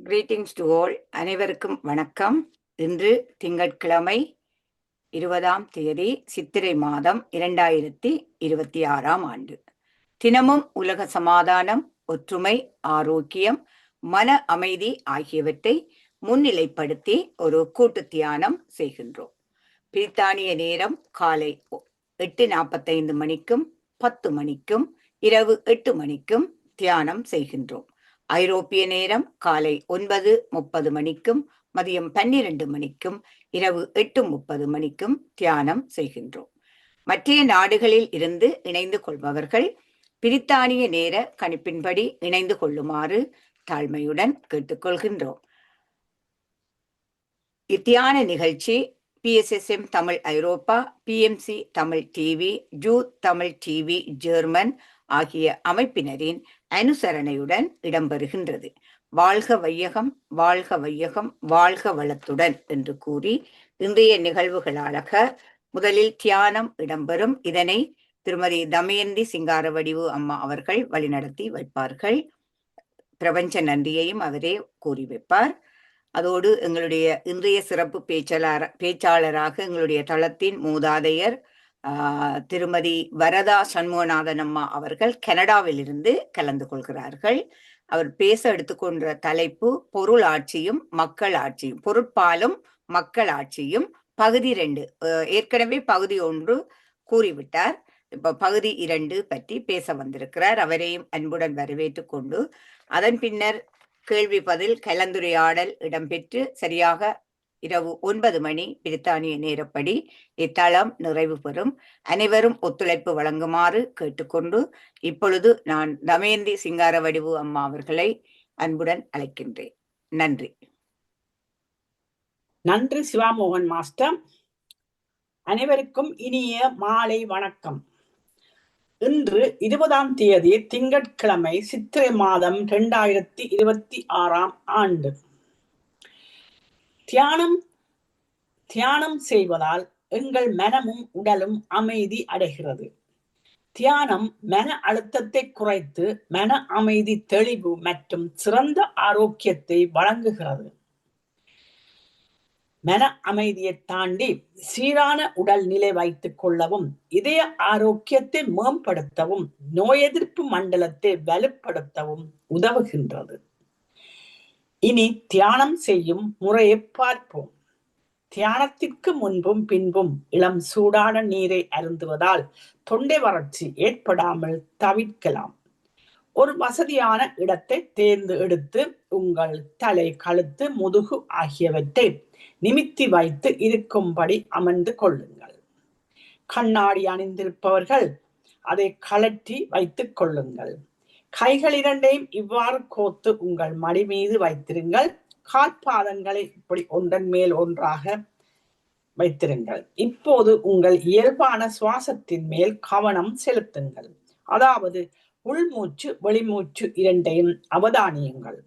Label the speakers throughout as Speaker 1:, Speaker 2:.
Speaker 1: Greetings to all. அனைவருக்கும் வணக்கம். இன்று திங்கட்கிழமை 20ஆம் தேதி சித்திரை மாதம் 2026ஆம் ஆண்டு. தினமும் உலக சமாதானம், ஒற்றுமை, ஆரோக்கியம், மன அமைதி ஆகியவற்றை முன்னிலைப்படுத்தி ஒரு கூட்டு தியானம் செய்கின்றோம். பிரித்தானிய நேரம் காலை 8:45 மணிக்கும் 10 மணிக்கும் இரவு 8 மணிக்கும் தியானம் செய்கின்றோம். ஐரோப்பிய நேரம் காலை 9:30 மணிக்கும் மதியம் 12 மணிக்கும் இரவு 8:30 மணிக்கும் தியானம் செய்கின்றோம். மற்ற நாடுகளில் இருந்து இணைந்து கொள்பவர்கள் பிரித்தானிய நேர கணிப்பின்படி இணைந்து கொள்ளுமாறு தாழ்மையுடன் கேட்டுக்கொள்கின்றோம். இத்தியான நிகழ்ச்சி PSSM Tamil Europe, PMC Tamil TV, ஜூத் தமிழ் டிவி ஜெர்மன் ஆகிய அமைப்பினரின் அனுசரணையுடன் இடம்பெறுகின்றது. வாழ்க வையகம், வாழ்க வையகம், வாழ்க வளத்துடன் என்று கூறி இன்றைய நிகழ்வுகளாக முதலில் தியானம் இடம்பெறும். இதனை திருமதி தமயந்தி சிங்காரவடிவு அம்மா அவர்கள் வழிநடத்தி வைப்பார்கள். பிரபஞ்ச நன்றியையும் அவரே கூறி வைப்பார். அதோடு எங்களுடைய இன்றைய சிறப்பு பேச்சாளராக எங்களுடைய தளத்தின் மூதாதையர் திருமதி வரதா சண்முகநாதன் அம்மா அவர்கள் கனடாவிலிருந்து கலந்து கொள்கிறார்கள். அவர் பேச எடுத்துக்கொண்ட தலைப்பு பொருள் ஆட்சியும் மக்கள் ஆட்சியும், பொருட்பாலும் மக்கள் ஆட்சியும் பகுதி 2. ஏற்கனவே பகுதி 1 கூறிவிட்டார். இப்ப பகுதி 2 பற்றி பேச வந்திருக்கிறார். அவரையும் அன்புடன் வரவேற்றுக் கொண்டு அதன் பின்னர் கேள்வி பதில் கலந்துரையாடல் இடம்பெற்று சரியாக இரவு 9 மணி பிரித்தானிய நேரப்படி இத்தளம் நிறைவு பெறும். அனைவரும் ஒத்துழைப்பு வழங்குமாறு கேட்டுக்கொண்டு இப்பொழுது நான் தமயந்தி சிங்காரவடிவு அம்மா அவர்களை அன்புடன் அழைக்கின்றேன். நன்றி.
Speaker 2: நன்றி சிவாமோகன் மாஸ்டர். அனைவருக்கும் இனிய மாலை வணக்கம். இன்று 20ஆம் தேதி திங்கட்கிழமை சித்திரை மாதம் 2026ஆம் ஆண்டு. தியானம் செய்வதால் எங்கள் மனமும் உடலும் அமைதி அடைகிறது. தியானம் மன அழுத்தத்தை குறைத்து மன அமைதி, தெளிவு மற்றும் சிறந்த ஆரோக்கியத்தை வழங்குகிறது. மன அமைதியை தாண்டி சீரான உடல் நிலை வைத்துக் கொள்ளவும், இதய ஆரோக்கியத்தை மேம்படுத்தவும், நோய் எதிர்ப்பு மண்டலத்தை வலுப்படுத்தவும் உதவுகின்றது. இனி தியானம் செய்யும் முறையை பார்ப்போம். தியானத்திற்கு முன்பும் பின்பும் இளம் சூடான நீரை அருந்துவதால் தொண்டை வறட்சி ஏற்படாமல் தவிர்க்கலாம். ஒரு வசதியான இடத்தை தேர்ந்து எடுத்து உங்கள் தலை, கழுத்து, முதுகு ஆகியவற்றை நிமித்தி வைத்து இருக்கும்படி அமர்ந்து கொள்ளுங்கள். கண்ணாடி அணிந்திருப்பவர்கள் அதை கழற்றி வைத்துக் கொள்ளுங்கள். கைகள் இரண்டையும் இவ்வாறு கோத்து உங்கள் மடி மீது வைத்திருங்கள். கால்பாதங்களை இப்படி ஒன்றன் மேல் ஒன்றாக வைத்திருங்கள். இப்போது உங்கள் இயல்பான சுவாசத்தின் மேல் கவனம் செலுத்துங்கள். அதாவது உள்மூச்சு, வெளிமூச்சு இரண்டையும் அவதானியுங்கள்.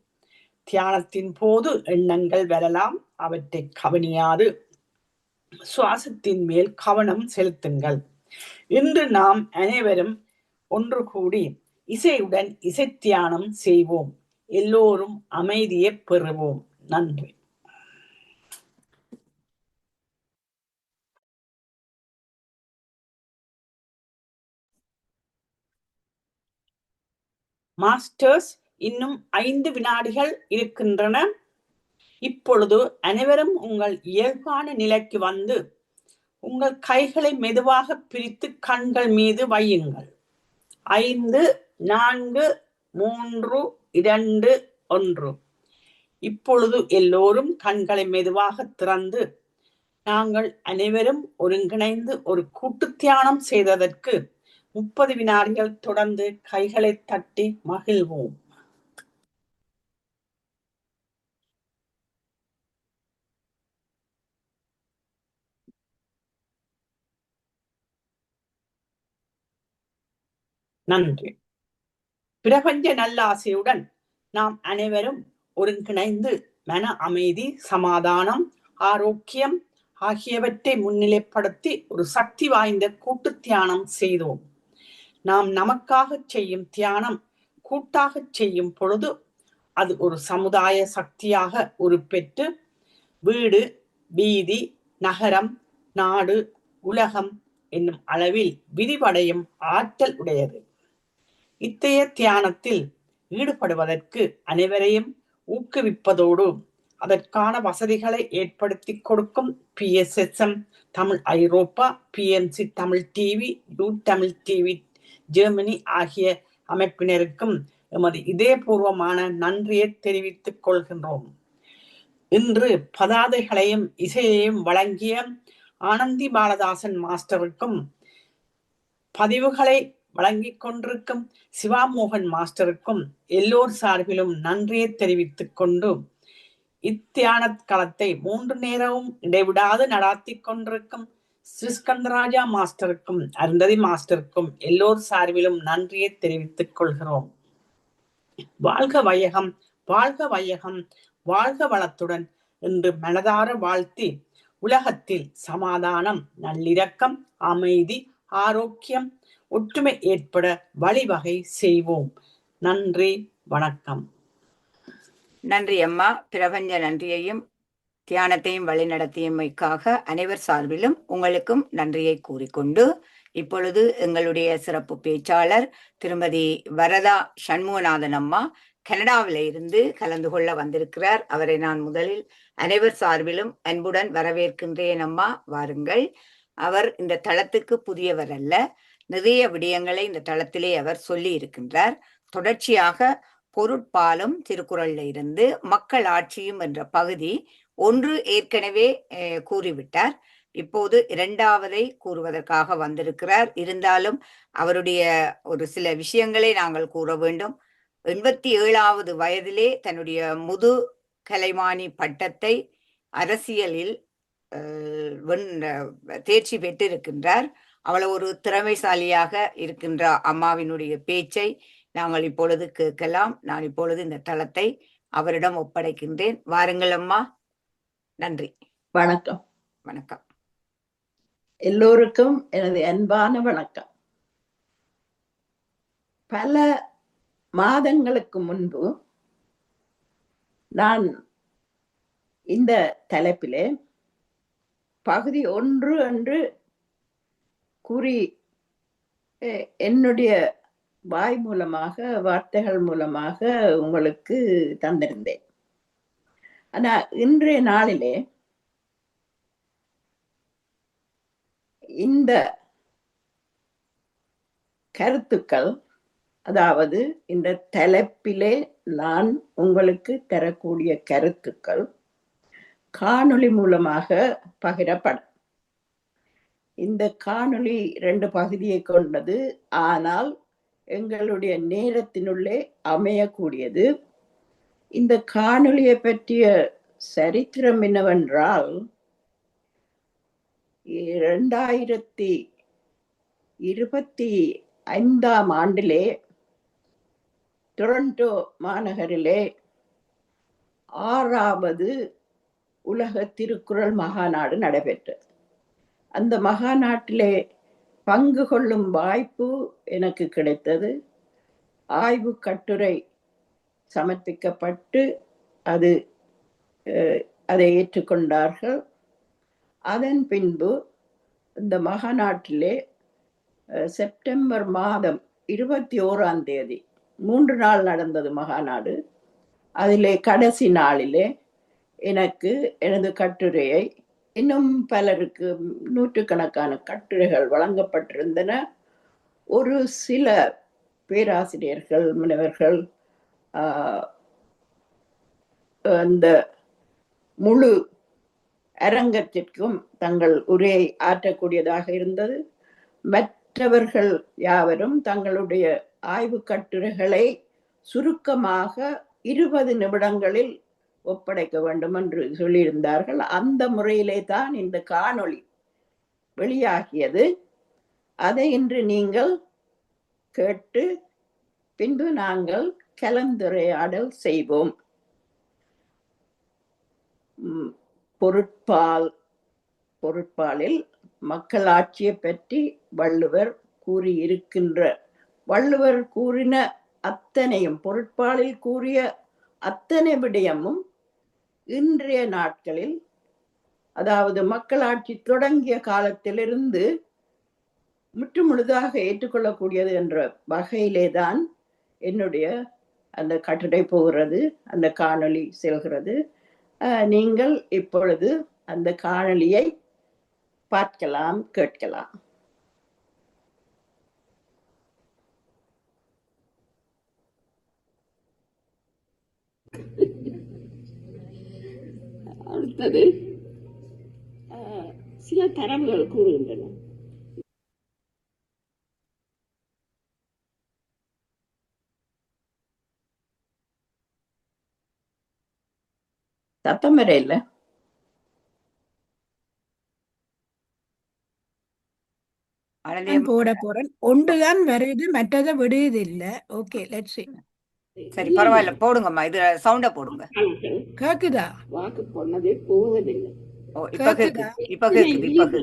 Speaker 2: தியானத்தின் போது எண்ணங்கள் வரலாம், அவற்றை கவனியாது சுவாசத்தின் மேல் கவனம் செலுத்துங்கள். இன்று நாம் அனைவரும் ஒன்று கூடி இசையுடன் இசை தியானம் செய்வோம். எல்லோரும் அமைதியை பெறுவோம். நன்றி. மாஸ்டர்ஸ், இன்னும் 5 வினாடிகள் இருக்கின்றன. இப்பொழுது அனைவரும் உங்கள் இயல்பான நிலைக்கு வந்து உங்கள் கைகளை மெதுவாக பிரித்து கண்கள் மீது வையுங்கள். 5, 4, 3, 2, 1. இப்பொழுது எல்லோரும் கண்களை மெதுவாக திறந்து நாங்கள் அனைவரும் ஒருங்கிணைந்து ஒரு கூட்டு தியானம் செய்ததற்கு 30 வினாடிகள் தொடர்ந்து கைகளை தட்டி மகிழ்வோம். நன்றி. பிரபஞ்ச நல்லாசையுடன் நாம் அனைவரும் ஒருங்கிணைந்து மன அமைதி, சமாதானம், ஆரோக்கியம் ஆகியவற்றை முன்னிலைப்படுத்தி ஒரு சக்தி வாய்ந்த கூட்டு தியானம் செய்தோம். நாம் நமக்காக செய்யும் தியானம் கூட்டாக செய்யும் பொழுது அது ஒரு சமுதாய சக்தியாக உருப்பெற்று வீடு, வீதி, நகரம், நாடு, உலகம் என்னும் அளவில் விரிவடையும் ஆற்றல் உடையது. இத்தகைய தியானத்தில் ஈடுபடுவதற்கு அனைவரையும் ஊக்குவிப்பதோடு அதற்கான வசதிகளை ஏற்படுத்தி கொடுக்கும் PSSM Tamil Europe, PMC Tamil TV, you Tamil TV Germany ஆகிய அமைப்பினருக்கும் எமது இதயபூர்வமான நன்றியை தெரிவித்துக் கொள்கின்றோம். இன்று பதாதைகளையும் இசையையும் வழங்கிய ஆனந்தி பாலதாசன் மாஸ்டருக்கும் பதிவுகளை வழங்கிக் கொண்டிருக்கும் சிவா மோகன் மாஸ்டருக்கும் எல்லோர் சார்பிலும் நன்றியை தெரிவித்துக் கொண்டு இத்தியான களத்தை 3 நேரமும் இடைவிடாது நடாத்தி கொண்டிருக்கும் ஸ்ரீஸ்கந்தராஜா மாஸ்டருக்கும் அருந்ததி மாஸ்டருக்கும் எல்லோர் சார்பிலும் நன்றியை தெரிவித்துக் கொள்கிறோம். வாழ்க வையகம், வாழ்க வையகம், வாழ்க வளத்துடன் என்று மனதார வாழ்த்தி உலகத்தில் சமாதானம், நல்லிரக்கம், அமைதி, ஆரோக்கியம், ஒற்றுமை ஏற்பட வழிவகை செய்வோம். நன்றி, வணக்கம்.
Speaker 1: நன்றி அம்மா. பிரபஞ்ச நன்றியையும் தியானத்தையும் வழிநடத்தியமைக்காக அனைவர் சார்பிலும் உங்களுக்கும் நன்றியை கூறிக்கொண்டு இப்பொழுது எங்களுடைய சிறப்பு பேச்சாளர் திருமதி வரதா சண்முகநாதன் அம்மா கனடாவில இருந்து கலந்து கொள்ள வந்திருக்கிறார். அவரை நான் முதலில் அனைவர் சார்பிலும் அன்புடன் வரவேற்கின்றேன். அம்மா, வாருங்கள். அவர் இந்த தளத்துக்கு புதியவர் அல்ல, நிறைய விடயங்களை இந்த தளத்திலே அவர் சொல்லி இருக்கின்றார். தொடர்ச்சியாக பொருட்பாலும் திருக்குறள்ல இருந்து மக்கள் ஆட்சியும் என்ற பகுதி 1 ஏற்கனவே கூறிவிட்டார். இப்போது 2வதை கூறுவதற்காக வந்திருக்கிறார். இருந்தாலும் அவருடைய ஒரு சில விஷயங்களை நாங்கள் கூற வேண்டும். 87வது வயதிலே தன்னுடைய முது கலைமானி பட்டத்தை அரசியலில் தேர்ச்சி பெற்றிருக்கின்றார். அவ்வளவு ஒரு திறமைசாலியாக இருக்கின்ற அம்மாவினுடைய பேச்சை நாங்கள் இப்பொழுது கேட்கலாம். நான் இப்பொழுது இந்த தளத்தை அவரிடம் ஒப்படைக்கின்றேன். வாருங்கள் அம்மா. நன்றி.
Speaker 3: வணக்கம்.
Speaker 1: வணக்கம்.
Speaker 3: எல்லோருக்கும் எனது அன்பான வணக்கம். பல மாதங்களுக்கு முன்பு நான் இந்த தலைப்பிலே பகுதி 1 என்று கூறி என்னுடைய வாய் மூலமாக, வார்த்தைகள் மூலமாக உங்களுக்கு தந்திருந்தேன். ஆனா இன்றைய நாளிலே இந்த கருத்துக்கள், அதாவது இந்த தலைப்பிலே நான் உங்களுக்கு தரக்கூடிய கருத்துக்கள் காணொளி மூலமாக பகிரப்படும். இந்த காணொளி 2 பகுதியை கொண்டது. ஆனால் எங்களுடைய நேரத்தினுள்ளே அமையக்கூடியது. இந்த காணொளியை பற்றிய சரித்திரம் என்னவென்றால், 2025ஆம் ஆண்டிலே டொரண்டோ மாநகரிலே 6வது உலக திருக்குறள் மகாநாடு நடைபெற்றது. அந்த மகாநாட்டிலே பங்கு கொள்ளும் வாய்ப்பு எனக்கு கிடைத்தது. ஆய்வு கட்டுரை சமர்ப்பிக்கப்பட்டு அதை ஏற்றுக்கொண்டார்கள். அதன் பின்பு இந்த மகாநாட்டிலே செப்டம்பர் மாதம் 21ஆம் தேதி 3 நாள் நடந்தது மகாநாடு. அதிலே கடைசி நாளிலே எனக்கு எனது கட்டுரையை, இன்னும் பலருக்கு நூற்றுக்கணக்கான கட்டுரைகள் வழங்கப்பட்டிருந்தன. ஒரு சில பேராசிரியர்கள், முனைவர்கள் அந்த முழு அரங்கத்திற்கும் தங்கள் உரையை ஆற்றக்கூடியதாக இருந்தது. மற்றவர்கள் யாவரும் தங்களுடைய ஆய்வு கட்டுரைகளை சுருக்கமாக 20 நிமிடங்களில் ஒப்படைக்க வேண்டும் என்று சொல்லியிருந்தார்கள். அந்த முறையிலே தான் இந்த காணொளி வெளியாகியது. அதை இன்று நீங்கள் கேட்டு பின்பு நாங்கள் கலந்துரையாடல் செய்வோம். பொருட்பாலில் மக்களாட்சியை பற்றி வள்ளுவர் கூறியிருக்கின்ற, வள்ளுவர் கூறின அத்தனையும், பொருட்பாலில் கூறிய அத்தனை விடயமும் இன்றைய நாட்களில், அதாவது மக்களாட்சி தொடங்கிய காலத்திலிருந்து முற்றுமுழுதாக ஏற்றுக்கொள்ளக்கூடியது என்ற வகையிலே தான் என்னுடைய அந்த கட்டுரை போகிறது, அந்த காணொளி செல்கிறது. நீங்கள் இப்பொழுது அந்த காணொளியை பார்க்கலாம், கேட்கலாம்.
Speaker 4: அடுத்தது சில தரவுகள் கூறுகின்றன.
Speaker 3: சத்தம் வர இல்ல.
Speaker 5: போட போறேன். ஒன்றுதான் வருது, மற்றதை விடுது இல்ல. Okay, let's see.
Speaker 1: சரி, பரவாயில்ல, போடுங்கம்மா. இது சவுண்ட போடுங்க.
Speaker 5: கேக்குதா?
Speaker 4: வாக்கு போனதே போவதில்லை.
Speaker 1: ஓ, இப்ப கேக்குது, இப்ப கேக்குது.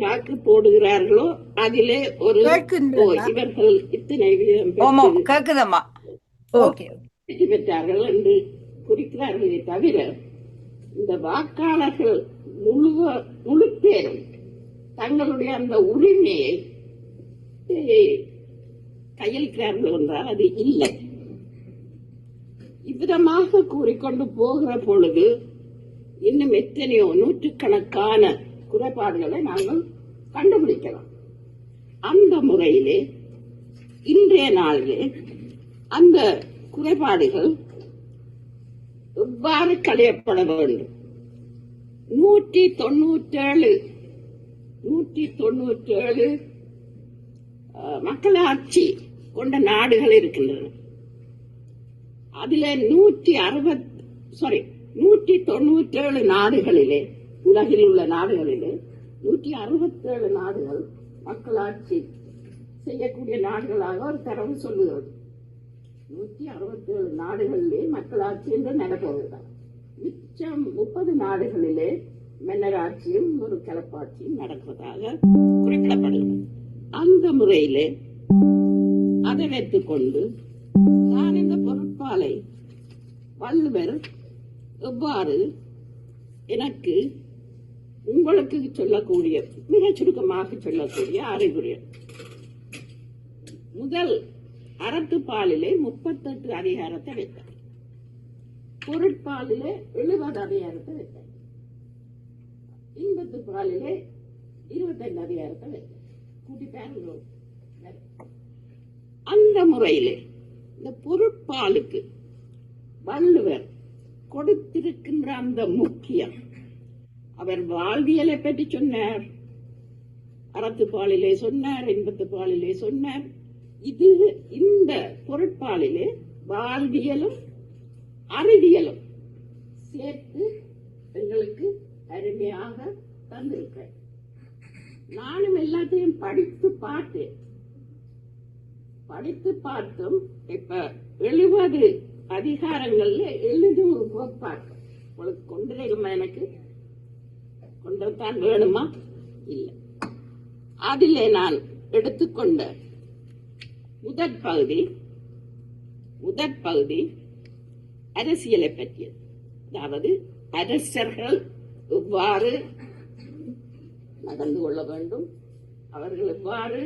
Speaker 4: வாக்கு போடுகிறார்களோ அதிலே ஒரு இவர்கள் இத்தனை வீதம்
Speaker 1: கேக்குதம்மா.
Speaker 5: ஓகே,
Speaker 4: வெற்றி பெற்றார்கள் என்று குறிக்கிறார்களே தவிர, இந்த வாக்காளர்கள் முழு பேரும் தங்களுடைய அந்த உரிமையை கையளிக்கிறார்கள் என்றால் அது இல்லை. இவ்விதமாக கூறிக்கொண்டு போகிற பொழுது இன்னும் எத்தனையோ நூற்றுக்கணக்கான குறைபாடுகளை நாங்கள் கண்டுபிடிக்கலாம். அந்த முறையிலே இன்றைய நாளிலே அந்த குறைபாடுகள் எவ்வாறு களையப்பட வேண்டும்? 197 மக்களாட்சி கொண்ட நாடுகள் இருக்கின்றன. அதுல 197 நாடுகளிலே, உலகில் உள்ள நாடுகளிலே 167 நாடுகள் மக்களாட்சி செய்யக்கூடிய நாடுகளாக ஒரு தரவு சொல்லுகிறது. 167 நாடுகளிலே மக்களாட்சி என்று நடப்பதுதான். மிச்சம் 30 நாடுகளிலே மன்னராட்சியும் ஒரு கலப்பாட்சியும் நடப்பதாக குறிப்பிடப்படுகிறது. அந்த முறையிலே அதை வைத்துக் கொண்டு நான் இந்த பொருட்பாலை வள்ளுவர் எவ்வாறு எனக்கு உங்களுக்கு சொல்லக்கூடிய, மிக சுருக்கமாக சொல்லக்கூடிய அறிகுறி. முதல் அறத்துப்பாலிலே 38 அதிகாரத்தை வைத்தார். பொருட்பாலிலே 70 அதிகாரத்தை வைத்தார். இன்பத்து பாலிலே 25 அதிகாரத்தை வைத்தார். கூட்டிட்டாங்க. அந்த முறையிலே இந்த பொருட்பாலுக்கு வள்ளுவர் கொடுத்திருக்கின்ற அந்த முக்கியம், அவர் வாழ்வியலை பற்றி சொன்னார், அறத்துப்பாலிலே சொன்னார், இன்பத்து பாலிலே சொன்னார். இது இந்த பொருட்பாலிலே வாழ்வியலும் அறிவியலும் சேர்த்து எங்களுக்கு அருமையாக தந்திருக்க. நானும் எல்லாத்தையும் படித்து பார்த்தும் இப்ப 70 அதிகாரங்கள்ல எழுதும் ஒரு கோட்பாடு உங்களுக்கு கொண்டிருக்குமா? எனக்கு கொண்டுதான் வேணுமா? இல்லை. அதிலே நான் எடுத்துக்கொண்ட முதற் பகுதி அரசியலை பற்றியது. அதாவது அரசர்கள் எவ்வாறு நடந்து கொள்ள வேண்டும், அவர்கள் எவ்வாறு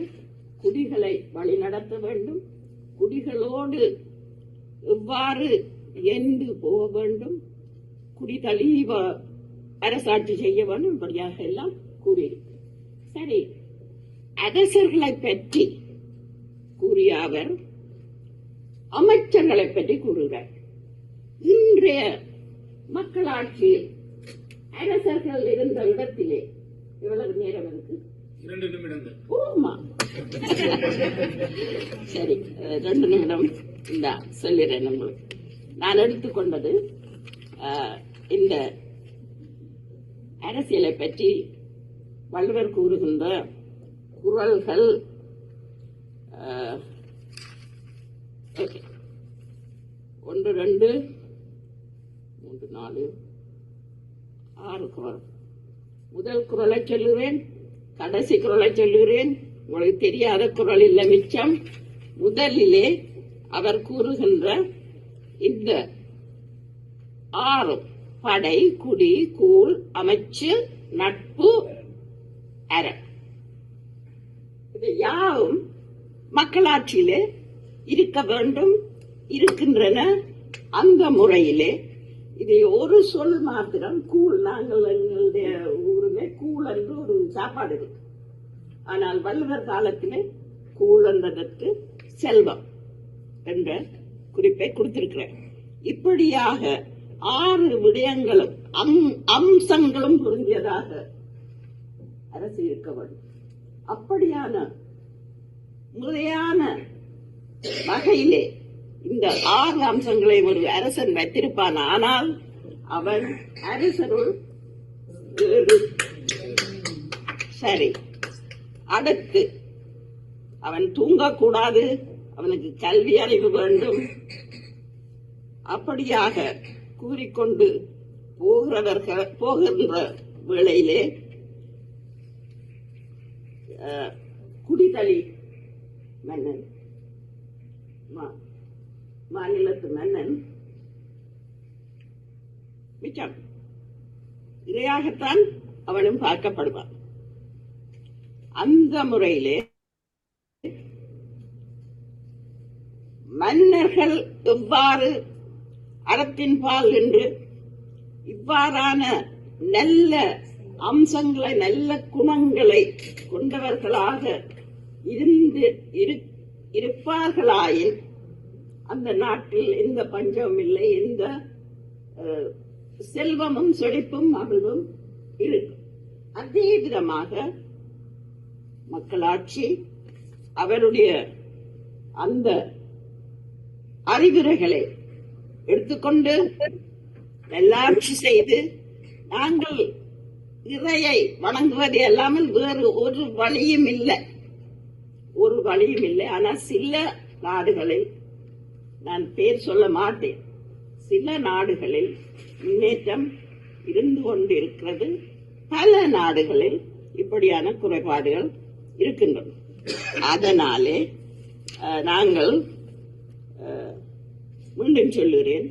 Speaker 4: குடிகளை வழிநடத்த வேண்டும், குடிகளோடு எவ்வாறு எந்து போக வேண்டும், குடிதளீவ அரசாட்சி செய்ய வேண்டும், இப்படியாக எல்லாம் கூறியிருக்கு. சரி, அரசர்களை பற்றி கூறிய அவர் அமைச்சர்களை பற்றி கூறுகிறார். இன்றைய மக்களாட்சியில் அரசர்கள் இருந்த இடத்திலே எவ்வளவு நேரம் இருக்கு?
Speaker 6: 2 நிமிடங்கள்.
Speaker 4: சரி, 2 நிமிடம் சொல்லிடுறேன் உங்களுக்கு. நான் எடுத்துக்கொண்டது இந்த அரசியலை பற்றி வள்ளுவர் கூறுகின்ற குறள்கள் 1, 2, 3, 4, 6 குறள். முதல் குறளை சொல்லுவேன், கடைசி குறளை சொல்லுகிறேன். உங்களுக்கு தெரியாத குறள் இல்லை மிச்சம். முதலிலே அவர் கூறுகின்ற இந்த 6 படை, குடி, கூழ், அமைச்சு, நட்பு, அரண். இது யாவும் மக்களாட்சியிலே இருக்க வேண்டும், இருக்கின்றன. அந்த முறையிலே இது ஒரு சொல் மாத்திரம் கூழ். நாங்கள் எங்களுடைய ஊரிலே கூழ் என்று ஒரு சாப்பாடு இருக்கு. ஆனால் வள்ளுவர் காலத்திலே கூழ் என்பதற்கு செல்வம் என்ற குறிப்பை கொடுத்திருக்கிறேன். இப்படியாக 6 விடயங்களும் அம்சங்களும் பொருந்தியதாக அரசு இருக்க வேண்டும். அப்படியான முறையான வகையிலே இந்த 6 அம்சங்களை ஒரு அரசன் வைத்திருப்பான். ஆனால் அவன் அரசருள் சரி. அடுத்து அவன் தூங்கக்கூடாது, அவனுக்கு கல்வி அறிவு வேண்டும். அப்படியாக கூறிக்கொண்டு போகின்ற வேளையிலே குடிதளி மன்னன், மாநிலத்து மன்னன் மிச்சம் இரையாகத்தான் அவனும் பார்க்கப்படுவான். அந்த முறையிலே மன்னர்கள் எவ்வாறு அறத்தின் பால் என்று இவ்வாறான நல்ல அம்சங்களை, நல்ல குணங்களை கொண்டவர்களாக இருப்பார்களாயின் அந்த நாட்டில் எந்த பஞ்சமும் இல்லை, எந்த செல்வமும் செழிப்பும் மகிழ்வும் இருக்கும். அதே விதமாக மக்களாட்சி அவருடைய அந்த அறிவுரைகளை எடுத்துக்கொண்டு நல்லாட்சி செய்து நாங்கள் இறையை வணங்குவதே அல்லாமல் வேறு ஒரு வழியும் இல்லை, ஒரு வழியும் இல்லை. ஆனால் சில நாடுகளில், நான் பேர் சொல்ல மாட்டேன், சில நாடுகளில் முன்னேற்றம் இருந்து கொண்டிருக்கிறது. பல நாடுகளில் இப்படியான குறைபாடுகள் இருக்கின்றன. அதனாலே நாங்கள் மீண்டும் சொல்லுகிறேன்,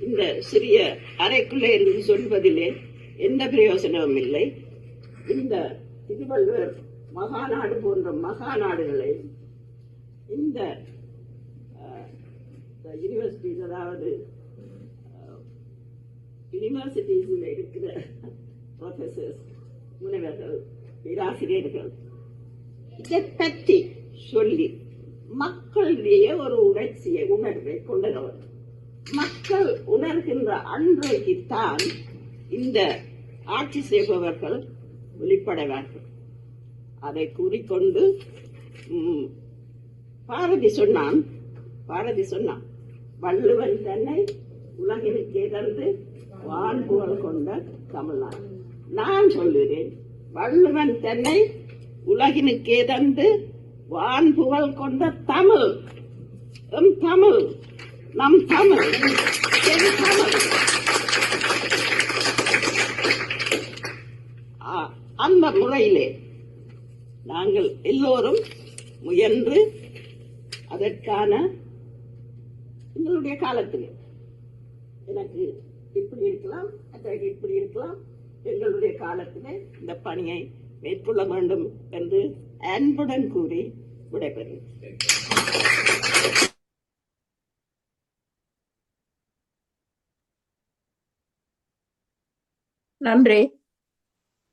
Speaker 4: இந்த சிறிய அறைக்குள்ளே இருந்து சொல்வதிலே எந்த பிரயோசனமும் இல்லை. இந்த திருவள்ளுவர் மகாநாடு போன்ற மகாநாடுகளை இந்த யூனிவர்சிட்டிஸ், அதாவது யூனிவர்சிட்டிஸில் இருக்கிற ப்ரொஃபசர்ஸ், முனைவர்கள், பேராசிரியர்கள் இதை பற்றி சொல்லி மக்களிடையே ஒரு உணர்வை கொண்டவர். மக்கள் உணர்கின்ற அன்றைக்குத்தான் இந்த ஆட்சி செய்பவர்கள் வெளிப்படைவார்கள். அதை கூறிக்கொண்டு பாரதி சொன்னான், வள்ளுவன் தன்னை உலகினுக்கே தந்து வான்புகழ் கொண்ட தமிழ்நாடு. நான் சொல்லுகிறேன், வள்ளுவன் தன்னை உலகினுக்கே தந்து வான்புகழ் கொண்ட தமிழ், எம் தமிழ், நம் தமிழ், என் தமிழ். அந்த முறையிலே நாங்கள் எல்லோரும் முயன்று அதற்கான எங்களுடைய காலத்திலே எனக்கு இப்படி இருக்கலாம், அதற்கு இப்படி இருக்கலாம், எங்களுடைய காலத்திலே இந்த பணியை மேற்கொள்ள வேண்டும் என்று அன்புடன் கூறி விடைபெறுகிறேன்.
Speaker 3: நன்றி.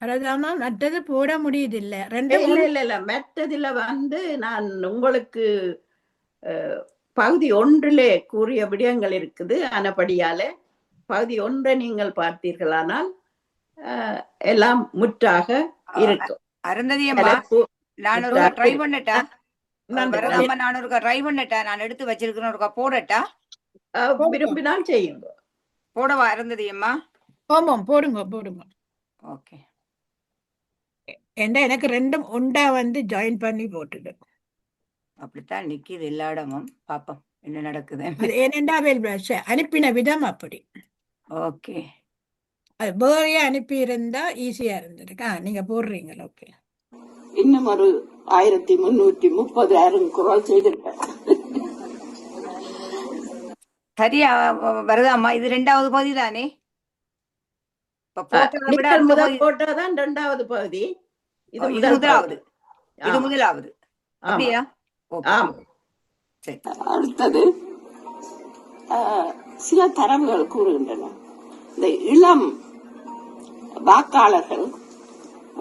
Speaker 5: வரதாமா, மற்றது போட முடியுதில்லை.
Speaker 3: இல்ல மற்றதுல நான் உங்களுக்கு பகுதி 1 கூறிய விடயங்கள் இருக்குது. ஆனபடியால பகுதி 1 நீங்கள் பார்த்தீர்களானால் எல்லாம் முற்றாக இருக்கும்.
Speaker 1: நான் எடுத்து வச்சிருக்கிறேன், போடட்டா?
Speaker 3: விரும்பினால் செய்யுங்க.
Speaker 1: போடவா அருந்ததி அம்மா?
Speaker 5: ஆமாம், போடுங்க.
Speaker 1: ஓகே.
Speaker 5: எனக்கு 2 ஒண்டா ஜாயின் பண்ணி போட்டுடு.
Speaker 1: அப்படித்தான் நிக்கிது எல்லா இடமும். பாப்போம் என்ன நடக்குது.
Speaker 5: ஏனெண்டா அனுப்பின விதம் அப்படி.
Speaker 1: ஓகே,
Speaker 5: அது வேறையா அனுப்பி இருந்தா ஈஸியா இருந்திருக்கு. நீங்க போடுறீங்களா? ஓகே.
Speaker 4: இன்னும் ஒரு 1330 குரல் செய்திருப்பேன்.
Speaker 1: சரியா வருதாம்மா? இது 2வது பகுதி தானே? இப்ப போட்டதை விட
Speaker 3: நீங்கள்
Speaker 1: அடுத்த
Speaker 3: முதல்
Speaker 1: பகுதி
Speaker 3: போட்டதான் 2வது பகுதி, இது
Speaker 1: இது
Speaker 3: முதல்
Speaker 1: முதலாவது.
Speaker 3: பகுதி.
Speaker 1: இது
Speaker 3: ஆமா,
Speaker 1: முதலாவது.
Speaker 3: ஆமா,
Speaker 1: அப்படியா? ஓகே,
Speaker 3: ஆமா.
Speaker 1: சரி.
Speaker 4: அடுத்தது சில தரவுகள் கூறுகின்றன. இந்த இளம் வாக்காளர்கள்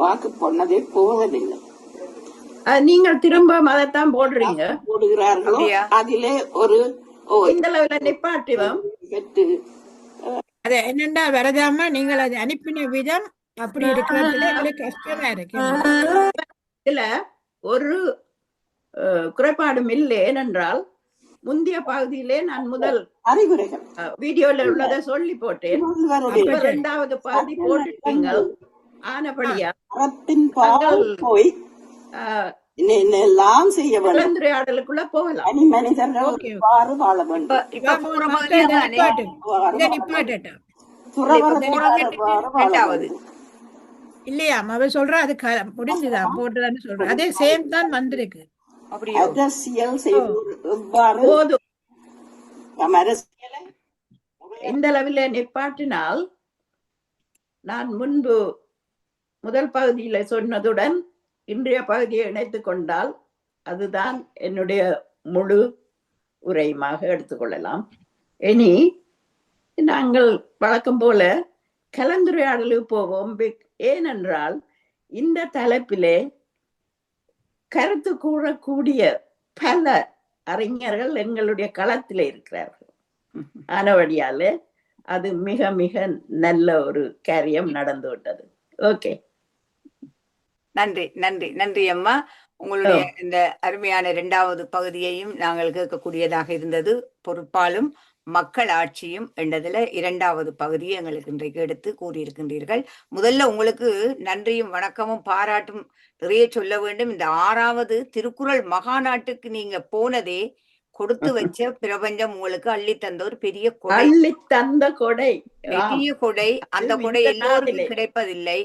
Speaker 4: வாக்கு பொன்னதை போவதில்லை,
Speaker 3: நீங்கள் திரும்ப அதைத்தான் போடுறீங்க.
Speaker 4: போடுகிறார்களோ
Speaker 1: அப்படியா?
Speaker 4: அதிலே ஒரு
Speaker 3: இந்த அளவுல நிப்பாட்டிவோம்.
Speaker 4: பெற்று
Speaker 5: அது என்னண்டா வரதாம நீங்கள் அது அனுப்பின விதம் அப்படி இருக்கிறதுல எங்களுக்கு கஷ்டமா இருக்கு.
Speaker 3: இதுல ஒரு குறைபாடும் இல்லை. ஏனென்றால் முந்தைய பகுதியிலே நான் முதல்
Speaker 4: அறிகுறிகள்
Speaker 3: வீடியோல உள்ளதை சொல்லி போட்டேன்.
Speaker 4: ஒருவருடைய
Speaker 3: இப்ப 2வது பகுதி போட்டுட்டீங்க. ஆனபடியா
Speaker 4: அறத்தின் பால் போய் எல்லாம் செய்ய வேண்டும்.
Speaker 3: கலந்துரையாடலுக்குள்ள போகலாம்.
Speaker 4: தனி மனிதர்கள் எவ்வாறு வாழ வேண்டும்,
Speaker 1: இப்ப போற பகுதி தானே?
Speaker 5: இதை நிப்பாட்டட்டும்.
Speaker 4: துறவரத்தில் எவ்வாறு வாழ
Speaker 1: ரெண்டாவது.
Speaker 4: வேண்டும்.
Speaker 5: இல்லையா அவ சொல்ற அது முடிஞ்சுதான் போட்டுதான்னு சொல்ற அதே சேம் தான் வந்திருக்கு.
Speaker 1: அப்படியோ?
Speaker 4: அரசியல் செய்வோர் எவ்வாறு
Speaker 3: போதும்.
Speaker 4: தம் அரசியலை
Speaker 3: இந்த அளவில் நிப்பாட்டினால் நான் முன்பு முதல் பகுதியில சொன்னதுடன் இன்றைய பகுதியை இணைத்துக் கொண்டால் அதுதான் என்னுடைய முழு உரையுமாக எடுத்துக்கொள்ளலாம். இனி நாங்கள் வழக்கம் போல கலந்துரையாடலுக்கு போவோம். ஏனென்றால் இந்த தலைப்பிலே கருத்து கூறக்கூடிய பல அறிஞர்கள் எங்களுடைய களத்திலே இருக்கிறார்கள். ஆனபடியால அது மிக மிக நல்ல ஒரு காரியம் நடந்து விட்டது. ஓகே,
Speaker 1: நன்றி நன்றி நன்றி அம்மா. உங்களுடைய இந்த அருமையான 2வது பகுதியையும் நாங்கள் கேட்கக்கூடியதாக இருந்தது. பொறுப்பாலும் மக்கள் ஆட்சியும் என்றதுல 2வது பகுதியை எங்களுக்கு இன்றைக்கு எடுத்து கூறியிருக்கின்றீர்கள். முதல்ல உங்களுக்கு நன்றியும் வணக்கமும் பாராட்டும் நிறைய சொல்ல வேண்டும். இந்த 6வது திருக்குறள் மகாநாட்டுக்கு நீங்க போனதே கொடுத்து வச்ச பிரபஞ்சம் உங்களுக்கு அள்ளி தந்த ஒரு பெரிய கொடை.
Speaker 3: அள்ளி தந்த கொடை,
Speaker 1: பெரிய கொடை. அந்த கொடை எல்லோருக்கும் கிடைப்பதில்லை.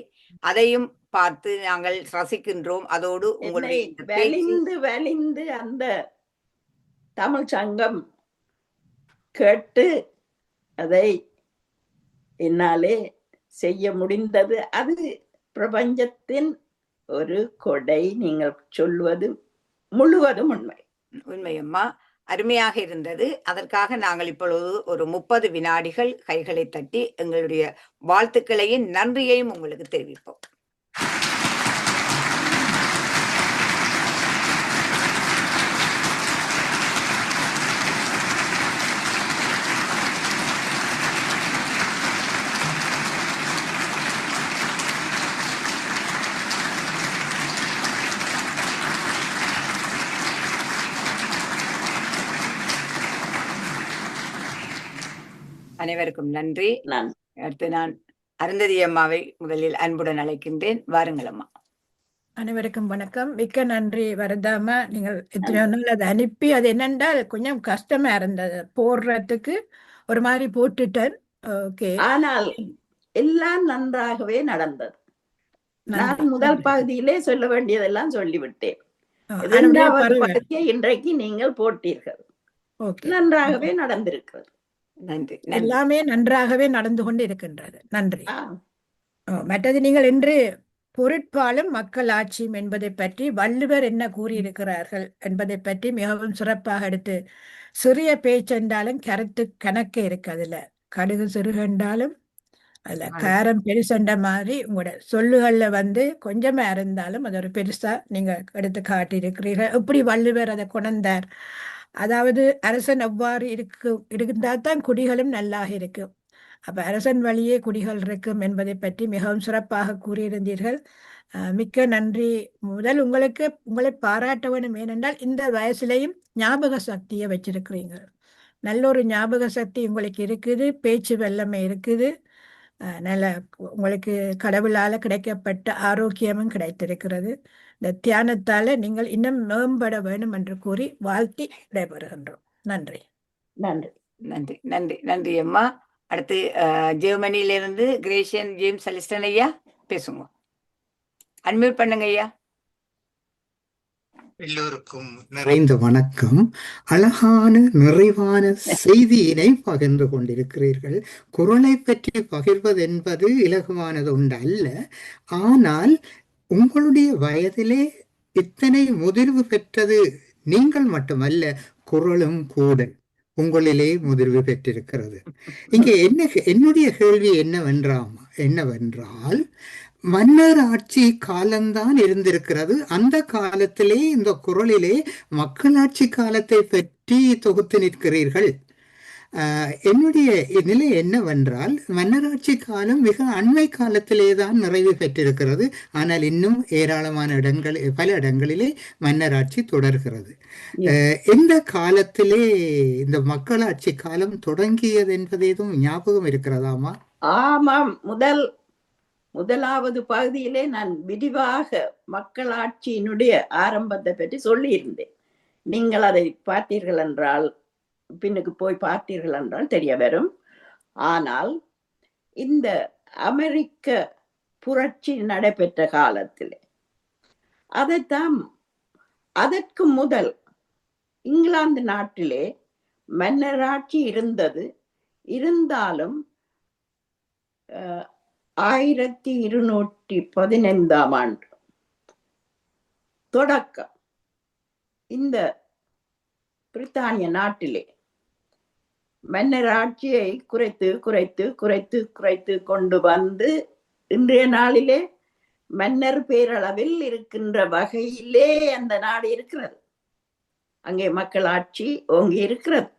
Speaker 1: அதையும் பார்த்து நாங்கள் ரசிக்கின்றோம். அதோடு உங்களுடைய
Speaker 3: வலிந்து வலிந்து அந்த தமிழ் சங்கம் கேட்டு அதை என்னாலே செய்ய முடிந்தது. அது பிரபஞ்சத்தின் ஒரு கொடை. நீங்கள் சொல்வது முழுவதும் உண்மை.
Speaker 1: உண்மையம்மா, அருமையாக இருந்தது. அதற்காக நாங்கள் இப்பொழுது ஒரு 30 வினாடிகள் கைகளை தட்டி எங்களுடைய வாழ்த்துக்களையும் நன்றியையும் உங்களுக்கு தெரிவிப்போம். அனைவருக்கும் நன்றி. அடுத்து நான் அருந்ததி அம்மாவை முதலில் அன்புடன் அழைக்கின்றேன். வாருங்கள் அம்மா.
Speaker 5: அனைவருக்கும் வணக்கம். மிக்க நன்றி வரதாமா. நீங்கள் எத்தனையோ நாள் அதை அனுப்பி அது என்னென்றால் கொஞ்சம் கஷ்டமா இருந்தது போடுறதுக்கு. ஒரு மாதிரி போட்டுட்டேன். ஓகே,
Speaker 3: ஆனால் எல்லாம் நன்றாகவே நடந்தது. நான் முதல் பகுதியிலே சொல்ல வேண்டியதெல்லாம் சொல்லிவிட்டேன். 2வது பகுதியை இன்றைக்கு நீங்கள் போட்டீர்கள். நன்றாகவே நடந்திருக்கிறது.
Speaker 1: நன்றி.
Speaker 5: எல்லாமே நன்றாகவே நடந்து கொண்டு இருக்கின்றது. நன்றி. மற்றது நீங்கள் இன்று பொருட்பாலும் மக்கள் ஆட்சியும் என்பதை பற்றி வள்ளுவர் என்ன கூறியிருக்கிறார்கள் என்பதை பற்றி மிகவும் சிறப்பாக எடுத்து, சிறிய பேச்சென்றாலும் கருத்து கணக்கே இருக்கு. அதுல கடுகு சிறுகண்டாலும் அதுல காரம் பெருசண்ட மாதிரி உங்களோட சொல்லுகள்ல கொஞ்சமா இருந்தாலும் அது ஒரு பெருசா நீங்க எடுத்து காட்டியிருக்கிறீர்கள். எப்படி வள்ளுவர் அதை கொண்டார், அதாவது அரசன் எவ்வாறு இருந்தால் தான் குடிகளும் நல்லாக இருக்கும். அப்ப அரசன் வழியே குடிகள் இருக்கும் என்பதை பற்றி மிகவும் சிறப்பாக கூறியிருந்தீர்கள். மிக்க நன்றி. முதல் உங்களை பாராட்ட வேண்டும். ஏனென்றால் இந்த வயசுலையும் ஞாபக சக்தியை வச்சிருக்கிறீங்க. நல்ல ஒரு ஞாபக சக்தி உங்களுக்கு இருக்குது. பேச்சு வல்லமை இருக்குது. நல்ல உங்களுக்கு கடவுளால கிடைக்கப்பட்ட ஆரோக்கியமும் கிடைத்திருக்கிறது. இந்த தியானத்தால நீங்கள் இன்னும் மேம்பட வேண்டும் என்று கூறி வாழ்த்தி விடைபெறுகின்றோம். நன்றி.
Speaker 3: நன்றி
Speaker 1: நன்றி நன்றி நன்றி அம்மா. அடுத்து ஜெர்மனியிலிருந்து கிரேஷியன் ஜேம்ஸ் அலிஸ்டன் ஐயா பேசுங்க. அன்மியூட் பண்ணுங்க ஐயா.
Speaker 6: எல்லோருக்கும் நிறைந்த வணக்கம். அழகான நிறைவான செய்தியினை பகிர்ந்து கொண்டிருக்கிறீர்கள். குரலை பற்றி பகிர்வது என்பது இலகுவானது ஒன்று அல்ல. ஆனால் உங்களுடைய வயதிலே இத்தனை முதிர்வு பெற்றது நீங்கள் மட்டுமல்ல, குரலும் கூட உங்களிலே முதிர்வு பெற்றிருக்கிறது. இங்கே என்னுடைய கேள்வி என்னவென்றால் மன்னர் ஆட்சி காலம்தான் இருந்திருக்கிறது. அந்த காலத்திலே இந்த குரலிலே மக்களாட்சி காலத்தை பற்றி தொகுத்து நிற்கிறீர்கள். என்னுடைய நிலை என்னவென்றால் மன்னராட்சி காலம் மிக அண்மை காலத்திலே தான் நிறைவு பெற்றிருக்கிறது. ஆனால் இன்னும் ஏராளமான பல இடங்களிலே மன்னராட்சி தொடர்கிறது. எந்த காலத்திலே இந்த மக்களாட்சி காலம் தொடங்கியது என்பது எதுவும் ஞாபகம் இருக்கிறதாமா?
Speaker 3: ஆமாம், முதலாவது பகுதியிலே நான் விரிவாக மக்களாட்சியினுடைய ஆரம்பத்தை பற்றி சொல்லியிருந்தேன். நீங்கள் அதை பார்த்தீர்கள் என்றால், பின்னுக்கு போய் பார்த்தீர்கள் என்றால் தெரிய வரும். ஆனால் இந்த அமெரிக்க புரட்சி நடைபெற்ற காலத்திலே அதற்கு முதல் இங்கிலாந்து நாட்டிலே மன்னராட்சி இருந்தது. இருந்தாலும் 1215 ஆண்டு தொடக்கம் இந்த பிரித்தானிய நாட்டிலே மன்னராட்சியை குறைத்து குறைத்து குறைத்து குறைத்து கொண்டு வந்து இன்றைய நாளிலே மன்னர் பேரளவில் இருக்கின்ற வகையிலே அந்த நாடு இருக்கிறது. அங்கே மக்களாட்சி ஓங்கி இருக்கிறது.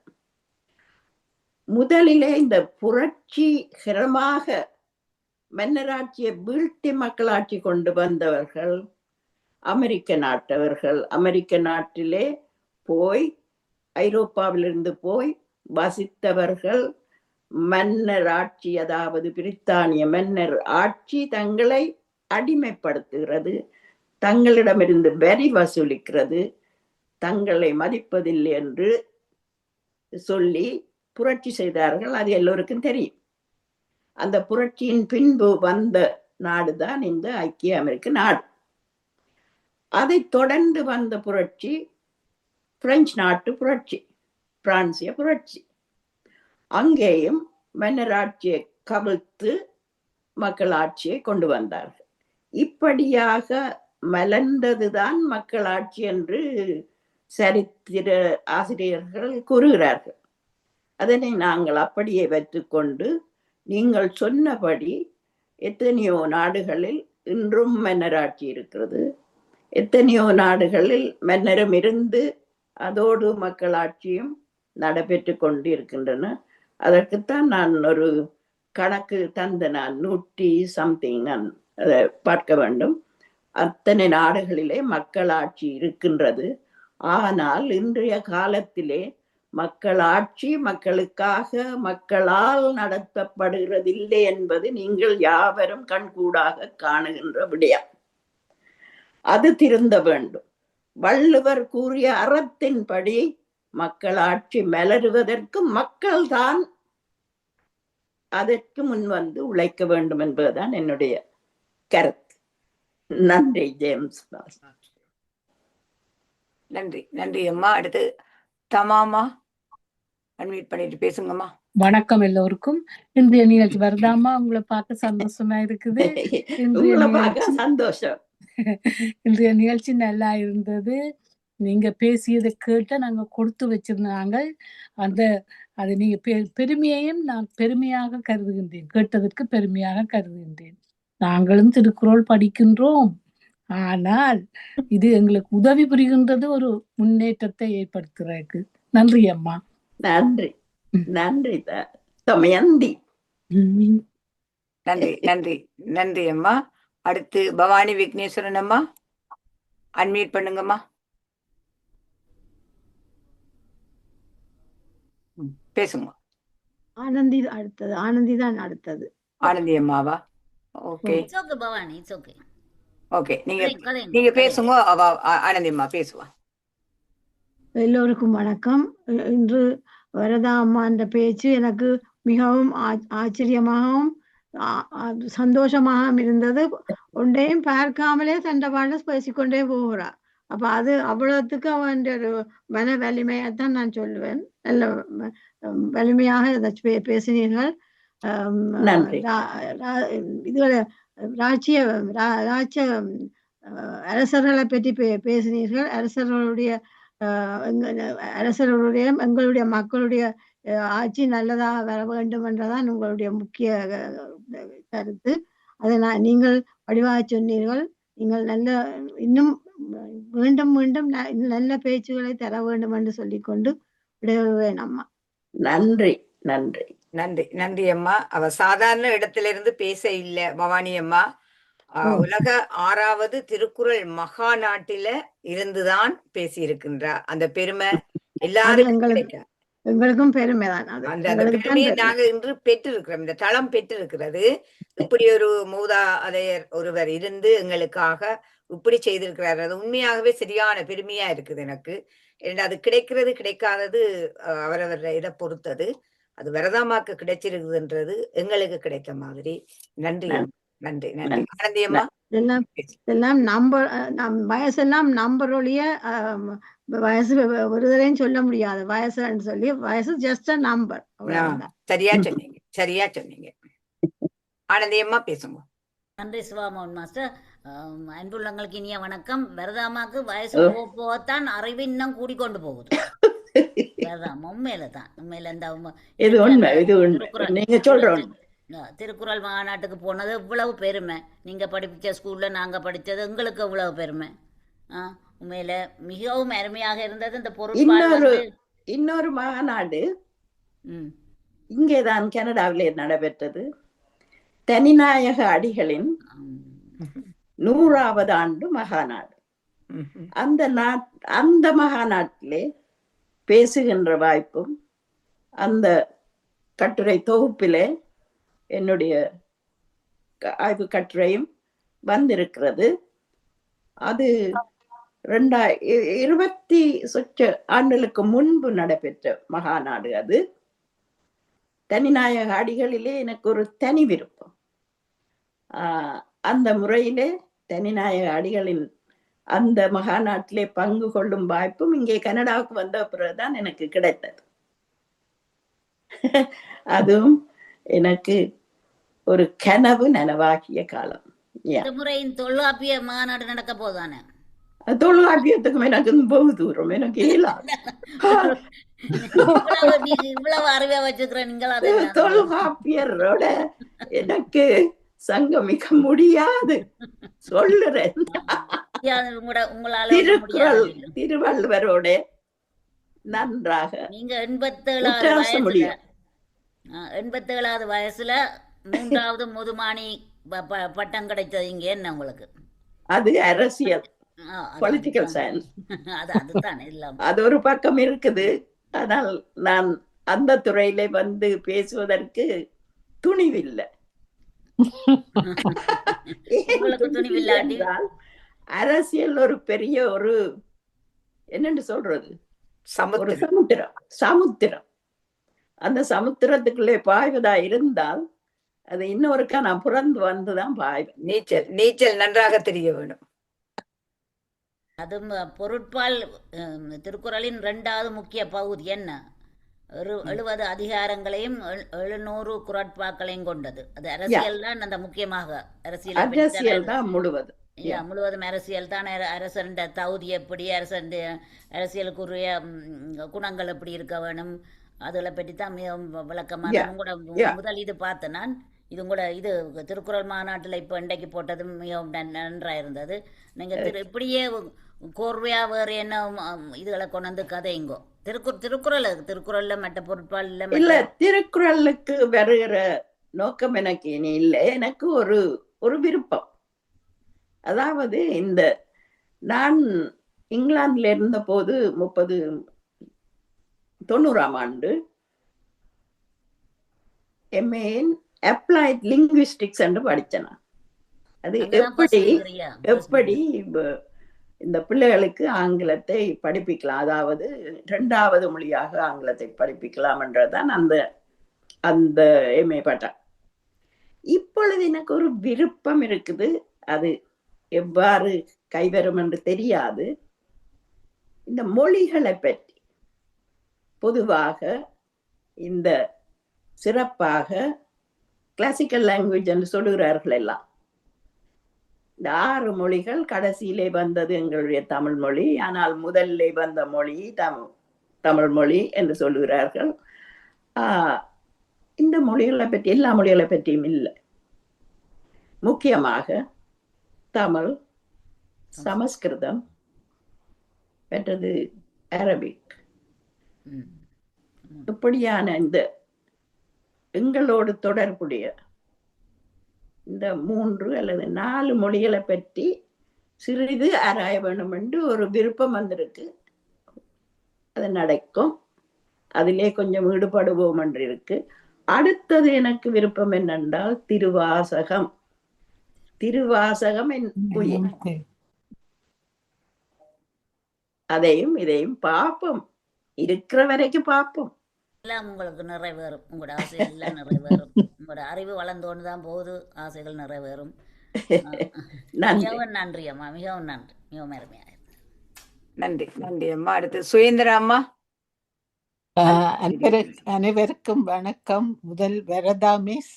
Speaker 3: முதலிலே இந்த புரட்சிகரமாக மன்னராட்சியை வீழ்த்தி மக்களாட்சி கொண்டு வந்தவர்கள் அமெரிக்க நாட்டவர்கள். அமெரிக்க நாட்டிலே போய் ஐரோப்பாவிலிருந்து போய் வசித்தவர்கள் மன்னர் ஆட்சி, அதாவது பிரித்தானிய மன்னர் ஆட்சி தங்களை அடிமைப்படுத்துகிறது, தங்களிடமிருந்து வரி வசூலிக்கிறது, தங்களை மதிப்பதில்லை என்று சொல்லி புரட்சி செய்தார்கள். அது எல்லோருக்கும் தெரியும். அந்த புரட்சியின் பின்பு வந்த நாடுதான் இந்த ஐக்கிய அமெரிக்க நாடு. அதை தொடர்ந்து வந்த புரட்சி பிரெஞ்சு நாட்டு புரட்சி, பிரான்சிய புரட்சி. அங்கேயும் மன்னராட்சியை கவிழ்த்து மக்களாட்சியை கொண்டு வந்தார்கள். இப்படியாக மலர்ந்ததுதான் மக்களாட்சி என்று சரித்திர ஆசிரியர்கள் கூறுகிறார்கள். அதனை நாங்கள் அப்படியே வைத்துக்கொண்டு நீங்கள் சொன்னபடி எத்தனையோ நாடுகளில் இன்றும் மன்னராட்சி இருக்கிறது. எத்தனையோ நாடுகளில் மன்னரும் இருந்து அதோடு மக்களாட்சியும் நடைபெற்று கொண்டு இருக்கின்றன. அதற்குத்தான் நான் ஒரு கணக்கு தந்த, நான் 100 something நான் அதை பார்க்க வேண்டும். அத்தனை நாடுகளிலே மக்களாட்சி இருக்கின்றது. ஆனால் இன்றைய காலத்திலே மக்களாட்சி மக்களுக்காக மக்களால் நடத்தப்படுகிறதில்லை என்பது நீங்கள் யாவரும் கண்கூடாக காணுகின்ற விடயம். அது திருந்த வேண்டும். வள்ளுவர் கூறிய அறத்தின்படி மக்களாட்சி மலருவதற்கு மக்கள்தான் அதற்கு முன் வந்து உழைக்க வேண்டும் என்பதுதான் என்னுடைய கருத்து. நன்றி ஜேம்ஸ்.
Speaker 1: நன்றி நன்றி அம்மா. அடுத்து தமாமா அன்மியூட் பண்ணிட்டு பேசுங்கம்மா.
Speaker 7: வணக்கம் எல்லோருக்கும். இன்றைய நிகழ்ச்சி வருதாமா? உங்களை பார்க்க சந்தோஷமா இருக்குது.
Speaker 3: சந்தோஷம்.
Speaker 7: இன்றைய நிகழ்ச்சி நல்லா இருந்தது. நீங்க பேசியதை கேட்ட நாங்க கொடுத்து வச்சிருந்தாங்க. அது நீங்க பெருமையையும் நான் பெருமையாக கருதுகின்றேன். கேட்டதற்கு பெருமையாக கருதுகின்றேன். நாங்களும் திருக்குறள் படிக்கின்றோம். ஆனால் இது எங்களுக்கு உதவி புரிகின்றது, ஒரு முன்னேற்றத்தை ஏற்படுத்துறதுக்கு. நன்றி அம்மா.
Speaker 3: நன்றி நன்றி தமயந்தி.
Speaker 1: நன்றி நன்றி நன்றி அம்மா. அடுத்து பவானி விக்னேஸ்வரன் அம்மா, அன்மியூட் பண்ணுங்கம்மா. பேசுங்க.
Speaker 8: ஆனந்தி அடுத்தது. ஆனந்தி தான் அடுத்தது.
Speaker 1: ஆனந்தி அம்மாவா? Okay
Speaker 9: Bhavani, it's okay.
Speaker 1: Okay, நீங்க பேசுங்க. ஆனந்தி அம்மா பேசுவா.
Speaker 8: எல்லோருக்கும் வணக்கம். இன்று வரதா அம்மா என்ற பேச்சு எனக்கு மிகவும் ஆச்சரியமாகவும் சந்தோஷமாகவும் இருந்தது. ஒன்றையும் பார்க்காமலே தண்டவாள பேசிக்கொண்டே போகிறார். அப்ப அது அவ்வளவுக்கு அவன் ஒரு மன வலிமையைத்தான் நான் சொல்லுவேன். நல்ல வலிமையாக இதை பேசினீர்கள்.
Speaker 3: நன்றி.
Speaker 8: இதுல ராஜ்ய அரசர்களை பற்றி பேசினீர்கள். அரசர்களுடைய எங்களுடைய மக்களுடைய ஆட்சி நல்லதாக வர வேண்டும் என்றதான் உங்களுடைய முக்கிய கருத்து. அதை நீங்கள் வடிவாக சொன்னீர்கள். நீங்கள் இன்னும் மீண்டும் மீண்டும் நல்ல பேச்சுகளை தர வேண்டும் என்று சொல்லிக்கொண்டு விடைபெறுவேன் அம்மா.
Speaker 3: நன்றி நன்றி
Speaker 1: நன்றி நன்றி அம்மா. அவ சாதாரண இடத்திலிருந்து பேச இல்லை பவானி அம்மா. உலக 6வது திருக்குறள் மகா நாட்டில இருந்துதான் பேசியிருக்கின்றார். அந்த பெருமை எல்லாருக்கும் கிடைக்கும்.
Speaker 8: எங்களுக்கும் பெருமைதான்.
Speaker 1: அந்த பெருமையை நாங்க இன்று பெற்றிருக்கிறோம். இந்த தளம் பெற்றிருக்கிறது. இப்படி ஒரு மூதாதையர் ஒருவர் இருந்து எங்களுக்காக இப்படி செய்திருக்கிறார். அது உண்மையாகவே சரியான பெருமையா இருக்குது எனக்கு. அது கிடைக்கிறது கிடைக்காதது அவரவர் இதை பொறுத்தது. அது வரதாமாக்கு கிடைச்சிருக்குதுன்றது எங்களுக்கு கிடைத்த மாதிரி. நன்றி நன்றி நன்றி. ஆனந்தி அம்மா,
Speaker 8: எல்லாம் நம்பர் வயசெல்லாம் நம்பரொழிய வயசு ஒருதரையும் சொல்ல முடியாது வயசுன்னு சொல்லி. வயசு ஜஸ்ட் நம்பர்.
Speaker 1: சரியா சொன்னீங்க, சரியா சொன்னீங்க. ஆனந்தி அம்மா பேசுங்க.
Speaker 9: நன்றி சிவாமோகன் மாஸ்டர். அன்புள்ளங்களுக்கு இனிய வணக்கம். வரதாமாக்கு வயசு போகத்தான் அறிவு இன்னும் கூடிக்கொண்டு போகுது. உண்மையில தான் உண்மையில இந்த திருக்குறள் மாநாட்டுக்கு போனது இவ்வளவு பெருமை. நீங்க படிச்ச ஸ்கூல்ல நாங்க படிச்சது எங்களுக்கு இவ்வளவு பெருமை. உண்மையில மிகவும் அருமையாக இருந்தது. இந்த பொருள்
Speaker 3: இன்னொரு மாநாடு இங்கேதான் கனடாவிலே நடைபெற்றது. தனிநாயக அடிகளின் 100வது ஆண்டு மகாநாடு. அந்த மகாநாட்டிலே பேசுகின்ற வாய்ப்பும் அந்த கட்டுரை தொகுப்பிலே என்னுடைய ஆய்வு கட்டுரையும் வந்திருக்கிறது. அது 20 சொச்ச ஆண்டுகளுக்கு முன்பு நடைபெற்ற மகாநாடு. அது தனிநாயக அடிகளிலே எனக்கு ஒரு தனி விருப்பம். அந்த முறையிலே தனிநாயக அடிகளின் அந்த மகாநாட்டிலே பங்கு கொள்ளும் வாய்ப்பும் இங்கே கனடாவுக்கு வந்த பிறகுதான் எனக்கு கிடைத்தது. அதுவும் எனக்கு ஒரு கனவு நனவாகிய காலம்.
Speaker 9: தொல்காப்பிய மாநாடு நடக்க போதானே?
Speaker 3: தொல்காப்பியத்துக்கும் எனக்கு বহু தூரம், எனக்கு
Speaker 9: இவ்வளவு அறிவா வச்சுக்கிற நீங்களா?
Speaker 3: தொல்காப்பியரோட எனக்கு சங்கமிக்க முடியாது, சொல்லுறேன். திருவள்ளுவரோட நன்றாக
Speaker 9: நீங்க 87வது வயசுல 3வது முதுமானி பட்டம் கிடைத்தது இங்க என்ன உங்களுக்கு?
Speaker 3: அது அரசியல், பொலிட்டிக்கல் சயின்ஸ். அது ஒரு பக்கம் இருக்குது. ஆனால் நான் அந்த துறையில வந்து பேசுவதற்கு துணிவில்லை. அரசியல் ஒரு பெரிய ஒரு என்னன்னு சொல்றது, ஒரு சமுத்திரம். அந்த சமுத்திரத்துக்குள்ளே பாய்வதா இருந்தால் அது இன்னொருக்கா நான் புறந்து வந்துதான் பாய்வேன்.
Speaker 1: நீச்சல் நன்றாக தெரிய வேணும்.
Speaker 9: அது பொருட்பால் திருக்குறளின் 2வது முக்கிய பகுதி என்ன? 70 அதிகாரங்களையும் 700 குறட்பாக்களையும் கொண்டது. அது அரசியல் தான். அந்த முக்கியமாக
Speaker 3: அரசியல் தான்
Speaker 9: முழுவதும் அரசியல் தான். அரசன் தகுதி எப்படி, அரசியலுக்குரிய குணங்கள் எப்படி இருக்க வேணும், அதில் பற்றி தான் மிக விளக்கமாக கூட முதல் இது பார்த்தேன் நான். இது கூட இது திருக்குறள் மாநாட்டில் இப்போ இன்றைக்கு போட்டதும் மிகவும் நன்றாக இருந்தது. நீங்கள் இப்படியே கோர்வையா வேறு என்ன இதுகளை கொண்டு கதைங்கோ. திருக்குறள்ல மற்ற பொருட்பால்
Speaker 3: இல்ல, திருக்குறளுக்கு வருகிற நோக்கம் எனக்கு இனி இல்லை. எனக்கு ஒரு விருப்பம். அதாவது இந்த நான் இங்கிலாந்துல இருந்த போது 90ஆம் ஆண்டு MA in Applied Linguistics என்று படிச்சேன். அது எப்படி இந்த பிள்ளைகளுக்கு ஆங்கிலத்தை படிப்பிக்கலாம், அதாவது 2வது மொழியாக ஆங்கிலத்தை படிப்பிக்கலாம் என்றதான் அந்த MA பட்டம். இப்பொழுது எனக்கு ஒரு விருப்பம் இருக்குது. அது எவ்வாறு கைவரும் என்று தெரியாது. இந்த மொழிகளை பற்றி பொதுவாக இந்த சிறப்பாக கிளாசிக்கல் லாங்குவேஜ் என்று சொல்லுகிறார்கள் எல்லாம். இந்த 6 மொழிகள் கடைசியிலே வந்தது எங்களுடைய தமிழ் மொழி. ஆனால் முதல்ல வந்த மொழி தமிழ் மொழி என்று சொல்லுகிறார்கள். இந்த மொழிகளை பற்றி எல்லா மொழிகளை பற்றியும் இல்லை. முக்கியமாக தமிழ், சமஸ்கிருதம், மற்றது அரபிக், இப்படியான இந்த எங்களோடு தொடர்புடைய இந்த 3 அல்லது 4 மொழிகளை பற்றி சிறிது ஆராய வேண்டும் என்று ஒரு விருப்பம் வந்திருக்கு. அது நடக்கும். அதிலே கொஞ்சம் ஈடுபடுவோம் என்று இருக்கு. அடுத்தது எனக்கு விருப்பம் என்னென்றால் திருவாசகம். திருவாசகம் அதையும் இதையும் பார்ப்போம். இருக்கிற வரைக்கும் பார்ப்போம்.
Speaker 9: எல்லாம் உங்களுக்கு நிறைவேறும். உங்களோட ஆசைகள் எல்லாம் நிறைவேறும். உங்களோட அறிவு வளர்ந்தோன்னு தான் போகுது. ஆசைகள் நிறைவேறும். மிகவும் நன்றி அம்மா. மிகவும் நன்றி. மிகவும் அருமையாக.
Speaker 1: நன்றி நன்றி அம்மா. அடுத்து சுயேந்திரா அம்மா.
Speaker 10: அனைவருக்கும் வணக்கம். முதல் வரதா மிஸ்,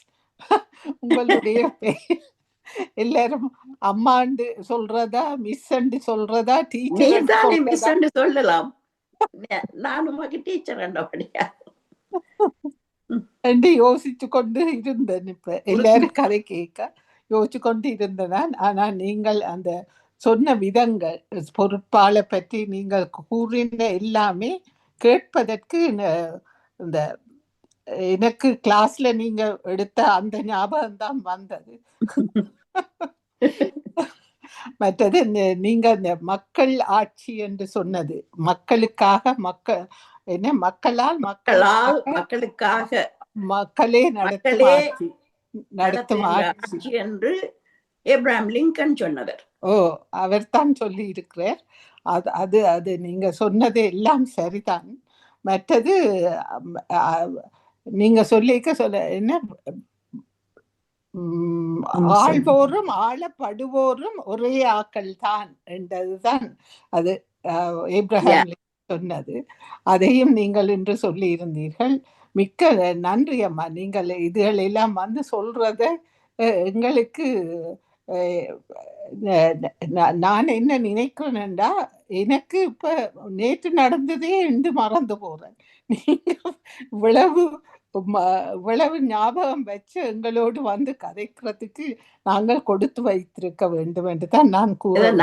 Speaker 10: உங்களுடைய எல்லாரும் அம்மாண்டு சொல்றதா, மிஸ் சொல்றதா,
Speaker 3: டீச்சர் சொல்லலாம். நானும் டீச்சர்
Speaker 10: என்று யோசிச்சு கொண்டு இருந்தேன். இப்ப எல்லாரும் கதை கேட்க யோசிச்சு கொண்டு இருந்தேன். ஆனா நீங்கள் அந்த சொன்ன விதங்கள், பொறுப்பாளை பற்றி நீங்கள் கூறின எல்லாமே கேட்பதற்கு இந்த எனக்கு கிளாஸ்ல நீங்க எடுத்த அந்த ஞாபகம் தான் வந்தது. மற்றது நீங்க இந்த மக்கள் ஆட்சி என்று சொன்னது, மக்களுக்காக மக்களால்
Speaker 3: மக்களுக்காக
Speaker 10: மக்களே நடத்தும் ஆட்சி
Speaker 3: என்று ஏப்ரஹாம் லிங்கன் சொன்னவர்.
Speaker 10: அவர் தான் சொல்லி இருக்கிறார். அது அது நீங்க சொன்னது எல்லாம் சரிதான். மற்றது நீங்க சொல்ல என்ன, ஆள்வோரும் ஆளப்படுவோரும் ஒரே ஆக்கள் தான் என்றதுதான் அது ஏப்ரஹாம் சொன்னது. அதையும் நீங்கள் இன்று சொல்லி இருந்தீர்கள். மிக்க நன்றி அம்மா. நீங்கள் இதுகள் எல்லாம் சொல்றத எங்களுக்கு நான் என்ன நினைக்கிறேன்டா, எனக்கு இப்ப நேற்று நடந்ததே என்று மறந்து போறேன். நீங்க இவ்வளவு ஞாபகம் வச்சு எங்களோடு கதைக்கிறதுக்கு நாங்கள் கொடுத்து வைத்திருக்க வேண்டும் என்று தான் நான்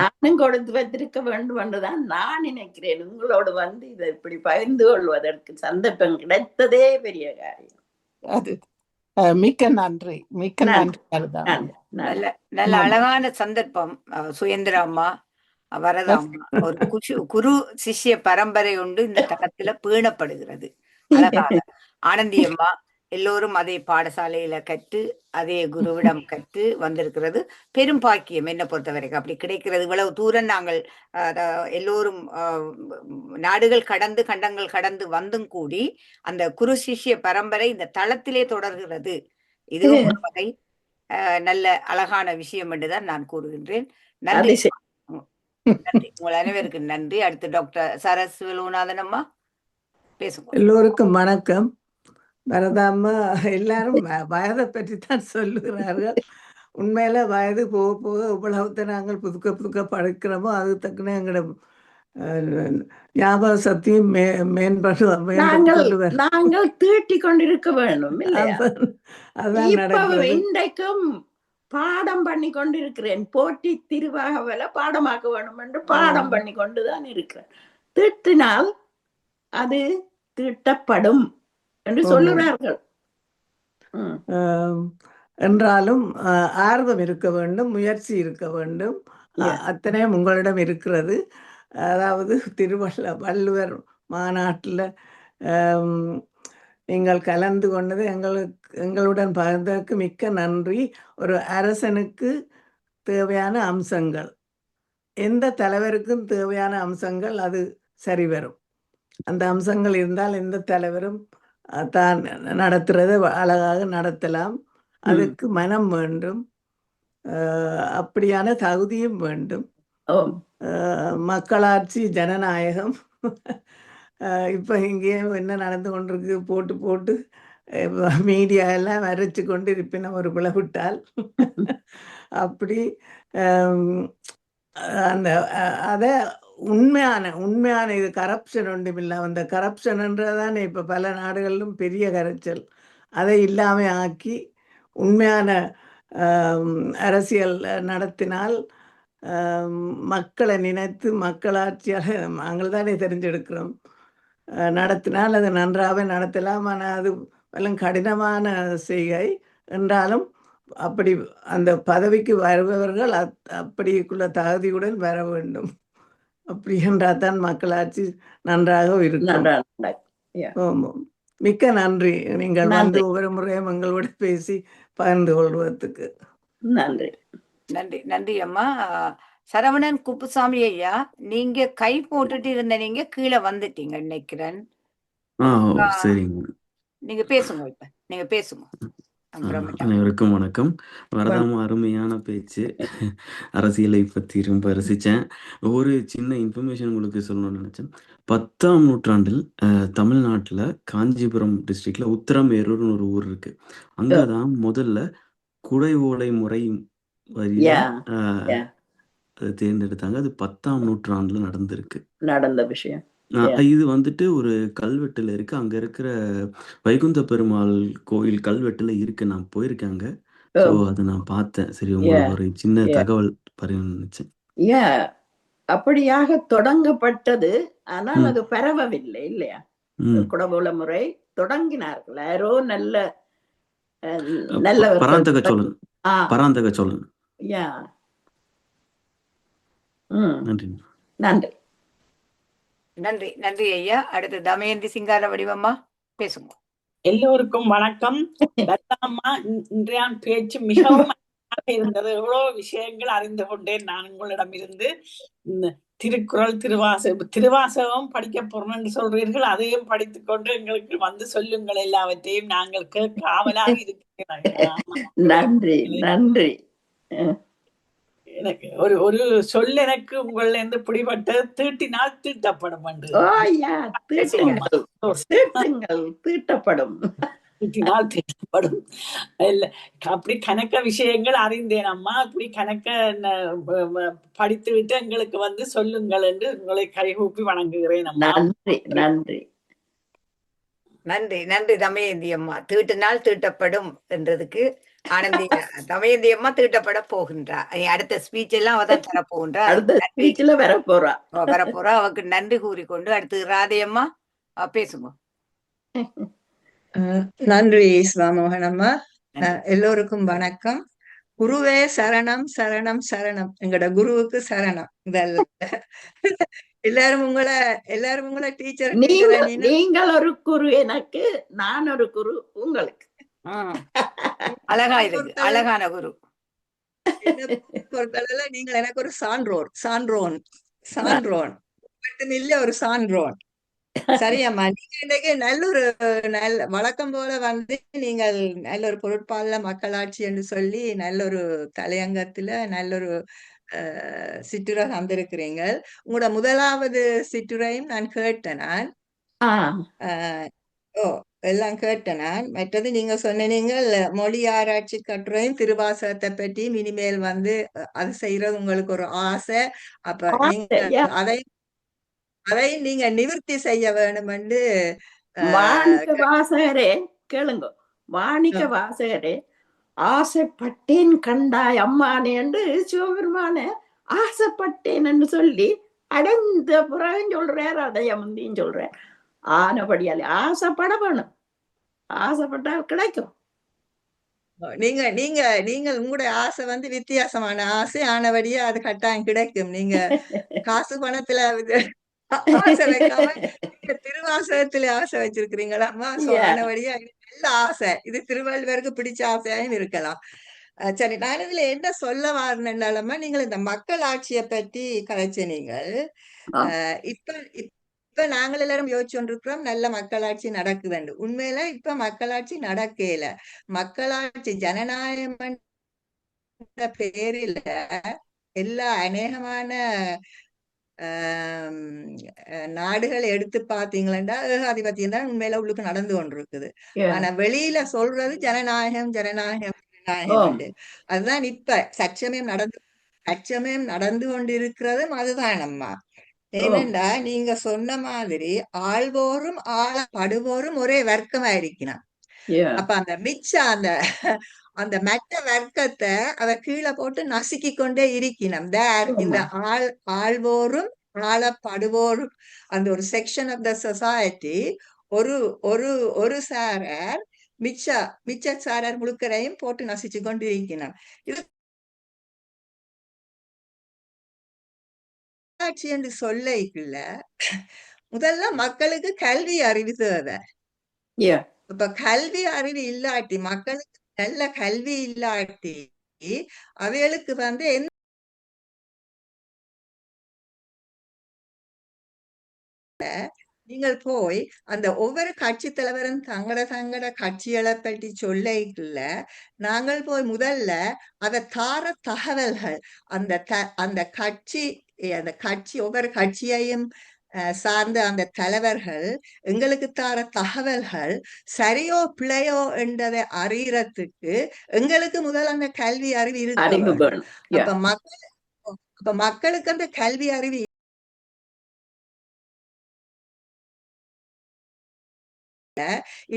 Speaker 3: நானும் கொடுத்து வைத்திருக்க வேண்டும் என்றுதான் நான் நினைக்கிறேன். உங்களோடு இதை இப்படி பகிர்ந்து கொள்வதற்கு சந்தர்ப்பம் கிடைத்ததே பெரிய காரியம்.
Speaker 10: அது மிக்க நன்றி. மிக்க நன்றி.
Speaker 1: நல்ல அழகான சந்தர்ப்பம். சுயேந்திரா அம்மா, வரதா அம்மா, ஒரு குரு சிஷ்ய பரம்பரை உண்டு இந்த தளத்துல பேணப்படுகிறது. அழகாக ஆனந்தி அம்மா எல்லோரும் அதே பாடசாலையில கற்று அதே குருவிடம் கற்று வந்திருக்கிறது பெரும் பாக்கியம். என்ன பொறுத்த வரைக்கும் அப்படி கிடைக்கிறது. இவ்வளவு தூரம் நாங்கள் எல்லோரும் நாடுகள் கடந்து கண்டங்கள் கடந்து வந்தும் கூடி அந்த குரு சிஷ்ய பரம்பரை இந்த தளத்திலே தொடர்கிறது. இதுவும் ஒரு வகை நல்ல அழகான விஷயம் என்றுதான் நான் கூறுகின்றேன். நன்றி நன்றி. உங்கள் அனைவருக்கு நன்றி. அடுத்து டாக்டர் சரஸ் வேலுநாதன் அம்மா பேசுங்க.
Speaker 11: எல்லோருக்கும் வணக்கம். வரதாம்மா, எல்லாரும் வயதை பற்றி தான் சொல்லுகிறார்கள். உண்மையில வயது போக போக இவ்வளவுத்த நாங்கள் புதுக்க படிக்கிறோமோ அது தக்கன எங்களோட ஞாபக சக்தியும்
Speaker 3: நாங்கள் தீட்டி கொண்டிருக்க வேண்டும்.
Speaker 11: அதான்
Speaker 3: இன்றைக்கும் பாடம் பண்ணி கொண்டிருக்கிறேன். போட்டி திருவாகவல பாடமாக்க வேண்டும் என்று பாடம் பண்ணி கொண்டுதான் இருக்கிறேன். தீட்டினால் அது தீட்டப்படும் என்று சொல்லுகிறார்கள்.
Speaker 11: என்றாலும் ஆர்வம் இருக்க வேண்டும், முயற்சி இருக்க வேண்டும். அத்தனையும் உங்களிடம் இருக்கிறது. அதாவது வள்ளுவர் மாநாட்டில் நீங்கள் கலந்து கொண்டது எங்களுடன் பகிர்ந்ததற்கு மிக்க நன்றி. ஒரு அரசனுக்கு தேவையான அம்சங்கள், எந்த தலைவருக்கும் தேவையான அம்சங்கள் அது சரிவரும். அந்த அம்சங்கள் இருந்தால் எந்த தலைவரும் தான் நடத்துறதை அழகாக நடத்தலாம். அதுக்கு மனம் வேண்டும், அப்படியான தகுதியும் வேண்டும். மக்களாட்சி ஜனநாயகம். இப்ப இங்கேயும் என்ன நடந்து கொண்டிருக்கு, போட்டு போட்டு மீடியா எல்லாம் வரைச்சு கொண்டு இருப்பினும் ஒரு பிளவிட்டால் அப்படி அந்த அத உண்மையான இது கரப்ஷன் ஒன்றுமில்லை. அந்த கரப்ஷன்ன்றதானே இப்ப பல நாடுகளிலும் பெரிய கரைச்சல். அதை இல்லாம ஆக்கி உண்மையான அரசியல் நடத்தினால் மக்களை நினைத்து மக்களாட்சியாக நாங்கள் தானே தெரிஞ்செடுக்கிறோம். நடத்தினால் அது நன்றாக நடத்தலாம். ஆனால் அது எல்லாம் கடினமான செய்கை என்றாலும் அப்படி அந்த பதவிக்கு வருபவர்கள் அப்படிக்குள்ள தகுதியுடன் வர வேண்டும். அப்படி என்றால் தான் மக்களாட்சி நன்றாக இருக்கும். மிக்க நன்றி. நீங்கள் வந்து ஒவ்வொரு முறையும் எங்களோட பேசி பகிர்ந்து கொள்வதற்கு
Speaker 3: நன்றி.
Speaker 1: நன்றி நன்றி அம்மா. சரவணன் குப்புசாமி ஐயா, நீங்க கை போட்டுட்டு இருந்த நீங்க கீழே வந்துட்டீங்க நினைக்கிறேன்.
Speaker 12: சரிங்க,
Speaker 1: நீங்க பேசுங்க. இப்ப நீங்க பேசுங்க.
Speaker 12: அனைவருக்கும் வணக்கம். வரதாம அருமையான பேச்சு. அரசியலை பத்தி ரொம்ப ரசிச்சேன். ஒரு சின்ன இன்ஃபர்மேஷன் உங்களுக்கு சொல்லணும்னு நினைச்சேன். 10ஆம் நூற்றாண்டில் தமிழ்நாட்டுல காஞ்சிபுரம் டிஸ்ட்ரிக்ட்ல உத்திரமேரூர்னு ஒரு ஊர் இருக்கு. அங்கதான் முதல்ல குடை ஓலை முறை வழியா அதை தேர்ந்தெடுத்தாங்க. அது 10ஆம் நூற்றாண்டுல
Speaker 3: நடந்த விஷயம்.
Speaker 12: இது வந்துட்டு ஒரு கல்வெட்டுல இருக்கு. அங்க இருக்கிற வைகுந்த பெருமாள் கோயில் கல்வெட்டுல இருக்கு. நான் போயிருக்காங்க. சோ அதை நான் பார்த்தேன். சரி, உங்களுக்கு ஒரு சின்ன தகவல் பரிமாற நினைச்சேன்.
Speaker 3: அப்படியாக தொடங்கப்பட்டது. ஆனால் அது பரவவில்லை இல்லையா? குடவோலை முறை தொடங்கினார்கள் யாரோ நல்ல
Speaker 12: பராந்தக சோழன். பராந்தக சோழன். நன்றி
Speaker 3: நன்றி
Speaker 1: நன்றி நன்றி ஐயா. அடுத்து தமயந்தி சிங்கார வடிவம்மா பேசுங்க.
Speaker 2: எல்லோருக்கும் வணக்கம். இன்றைய பேச்சு மிகவும் இருந்தது. எவ்வளவு விஷயங்கள் அறிந்து கொண்டேன் நான் உங்களிடம் இருந்து. திருக்குறள், திருவாசகம் படிக்க போறோம்னு சொல்றீர்கள். அதையும் படித்துக் கொண்டு எங்களுக்கு வந்து சொல்லுங்கள். எல்லாவற்றையும் நாங்கள் கேட்க ஆவலாக இருக்கிறோம்.
Speaker 3: நன்றி நன்றி.
Speaker 2: எனக்கு ஒரு சொல் எனக்கு உங்கள இருந்து பிடிபட்டு தீட்டினால் தீட்டப்படும்
Speaker 3: தீட்டப்படும்
Speaker 2: தீட்டினால் தீட்டப்படும். இல்ல அப்படி கணக்க விஷயங்கள் அறிந்தேன் அம்மா. அப்படி கணக்க படித்து விட்டு எங்களுக்கு வந்து சொல்லுங்கள் என்று உங்களை கைகூப்பி வணங்குகிறேன் அம்மா.
Speaker 3: நன்றி நன்றி
Speaker 1: நன்றி நன்றி தமயந்தி அம்மா. தீட்டினால் தீட்டப்படும் என்றதுக்கு ஆனந்தி தமயந்தி அம்மா தீட்டப்பட போகின்றா. அடுத்த ஸ்பீச் எல்லாம் அவதான் தர போகின்றா. வரப்போறா. அவக்கு நன்றி கூறிக்கொண்டு அடுத்து ராதையம்மா பேசுங்க.
Speaker 13: நன்றி இஸ்லாமோகன் அம்மா. எல்லோருக்கும் வணக்கம். குருவே சரணம் சரணம் சரணம். எங்கட குருவுக்கு சரணம். எல்லாரும் உங்களை டீச்சர்.
Speaker 3: நீங்கள் ஒரு குரு எனக்கு, நான் ஒரு குரு உங்களுக்கு.
Speaker 1: அழகா இருக்கு, அழகான குரு.
Speaker 13: பொறுத்தளவுல நீங்கள் எனக்கு ஒரு சான்றோன் மட்டும் இல்ல, ஒரு சான்றோன். சரியம்மா, நீங்க இன்னைக்கு நல்ல வழக்கம் போல வந்து நீங்கள் நல்ல ஒரு பொருட்பால மக்களாட்சி என்று சொல்லி நல்ல ஒரு தலையங்கத்துல நல்ல ஒரு சிற்றுரை தந்திருக்கிறீங்க. உங்களோட முதலாவது சிற்றுரையும் நான் கேட்டேன். எல்லாம் கேட்டேன். மற்றது நீங்க சொன்னீங்க மொழி ஆராய்ச்சி கட்டுரையும் திருவாசகத்தை பற்றியும் இனிமேல் வந்து அது செய்யறது உங்களுக்கு ஒரு ஆசை. அப்ப நீங்க அதை நீங்க நிவர்த்தி செய்ய வேணும் என்று
Speaker 3: வாசகரே கேளுங்க. வாணிக வாசகரே, ஆசைப்பட்டேன் கண்டாய் அம்மானே என்று சிவபெருமானே ஆசைப்பட்டேன் என்று சொல்லி அடைந்த புறம் சொல்றார். அடைய முந்தியும் சொல்றார். ஆனபடியாலே ஆசைப்பட வேணும். ஆசைப்பட்டால் கிடைக்கும்.
Speaker 13: நீங்கள் உங்களுடைய ஆசை வந்து வித்தியாசமான ஆசை. ஆனபடியா அது கட்டாயம் கிடைக்கும். நீங்க காசு பணத்துல ஆசை வைக்காம திருவாசகத்துல ஆசை வச்சிருக்கிறீங்களா? ஆனபடியா நல்ல ஆசை. இது திருவள்ளுவருக்கு பிடிச்ச ஆசையாயும் இருக்கலாம். சரி, நான் இதுல என்ன சொல்ல வரணும்னாலமா, நீங்கள் இந்த மக்கள் ஆட்சியை பற்றி கலைச்ச நீங்கள் இப்ப நாங்கள் எல்லாரும் யோசிச்சு கொண்டிருக்கிறோம் நல்ல மக்களாட்சி நடக்குதுண்டு. உண்மையில இப்ப மக்களாட்சி நடக்கல. மக்களாட்சி ஜனநாயகம் பேரில எல்லா அநேகமான நாடுகளை எடுத்து பாத்தீங்களா ஏகாதிபத்தியம் தான் உண்மையில உள்ளுக்கு நடந்து கொண்டிருக்குது. ஆனா வெளியில சொல்றது ஜனநாயகம் ஜனநாயகம் ஜனநாயகம். அதுதான் இப்ப சச்சமயம் நடந்து கொண்டிருக்கிறதும் அதுதான் அம்மா. ஏனென்றா நீங்க சொன்ன மாதிரி ஆள்வோரும் ஆளப்படுவோரும் ஒரே வர்க்கமா இருக்கணும். அப்ப அந்த மிச்சம் அந்த மற்ற வர்க்கத்தை அவ கீழே போட்டு நசுக்கி கொண்டே இருக்கணும். இந்த ஆள்வோரும் ஆளப்படுவோரும் அந்த ஒரு செக்ஷன் ஆஃப் த சொசைட்டி ஒரு ஒரு ஒரு சாரார் மிச்ச சாரார் முழுக்கரையும் போட்டு நசிச்சு கொண்டு இருக்கணும். இது ஆட்சி என்று சொல்ல முதல்ல மக்களுக்கு கல்வி அறிவு தேவை. இப்ப கல்வி அறிவு இல்லாட்டி மக்களுக்கு நல்ல கல்வி இல்லாட்டி அவைகளுக்கு நீங்கள் போய் அந்த ஒவ்வொரு கட்சி தலைவரும் தங்கட கட்சிகளை பற்றி சொல்ல நாங்கள் போய் முதல்ல அதை தார தகவல்கள் அந்த கட்சி ஒவ்வொரு கட்சியையும் சார்ந்த அந்த தலைவர்கள் எங்களுக்கு தார தகவல்கள் சரியோ பிழையோ என்றதை அறியறதுக்கு எங்களுக்கு முதல் அந்த கல்வி அறிவு இருக்கு. அப்ப மக்களுக்கு அந்த கல்வி அறிவு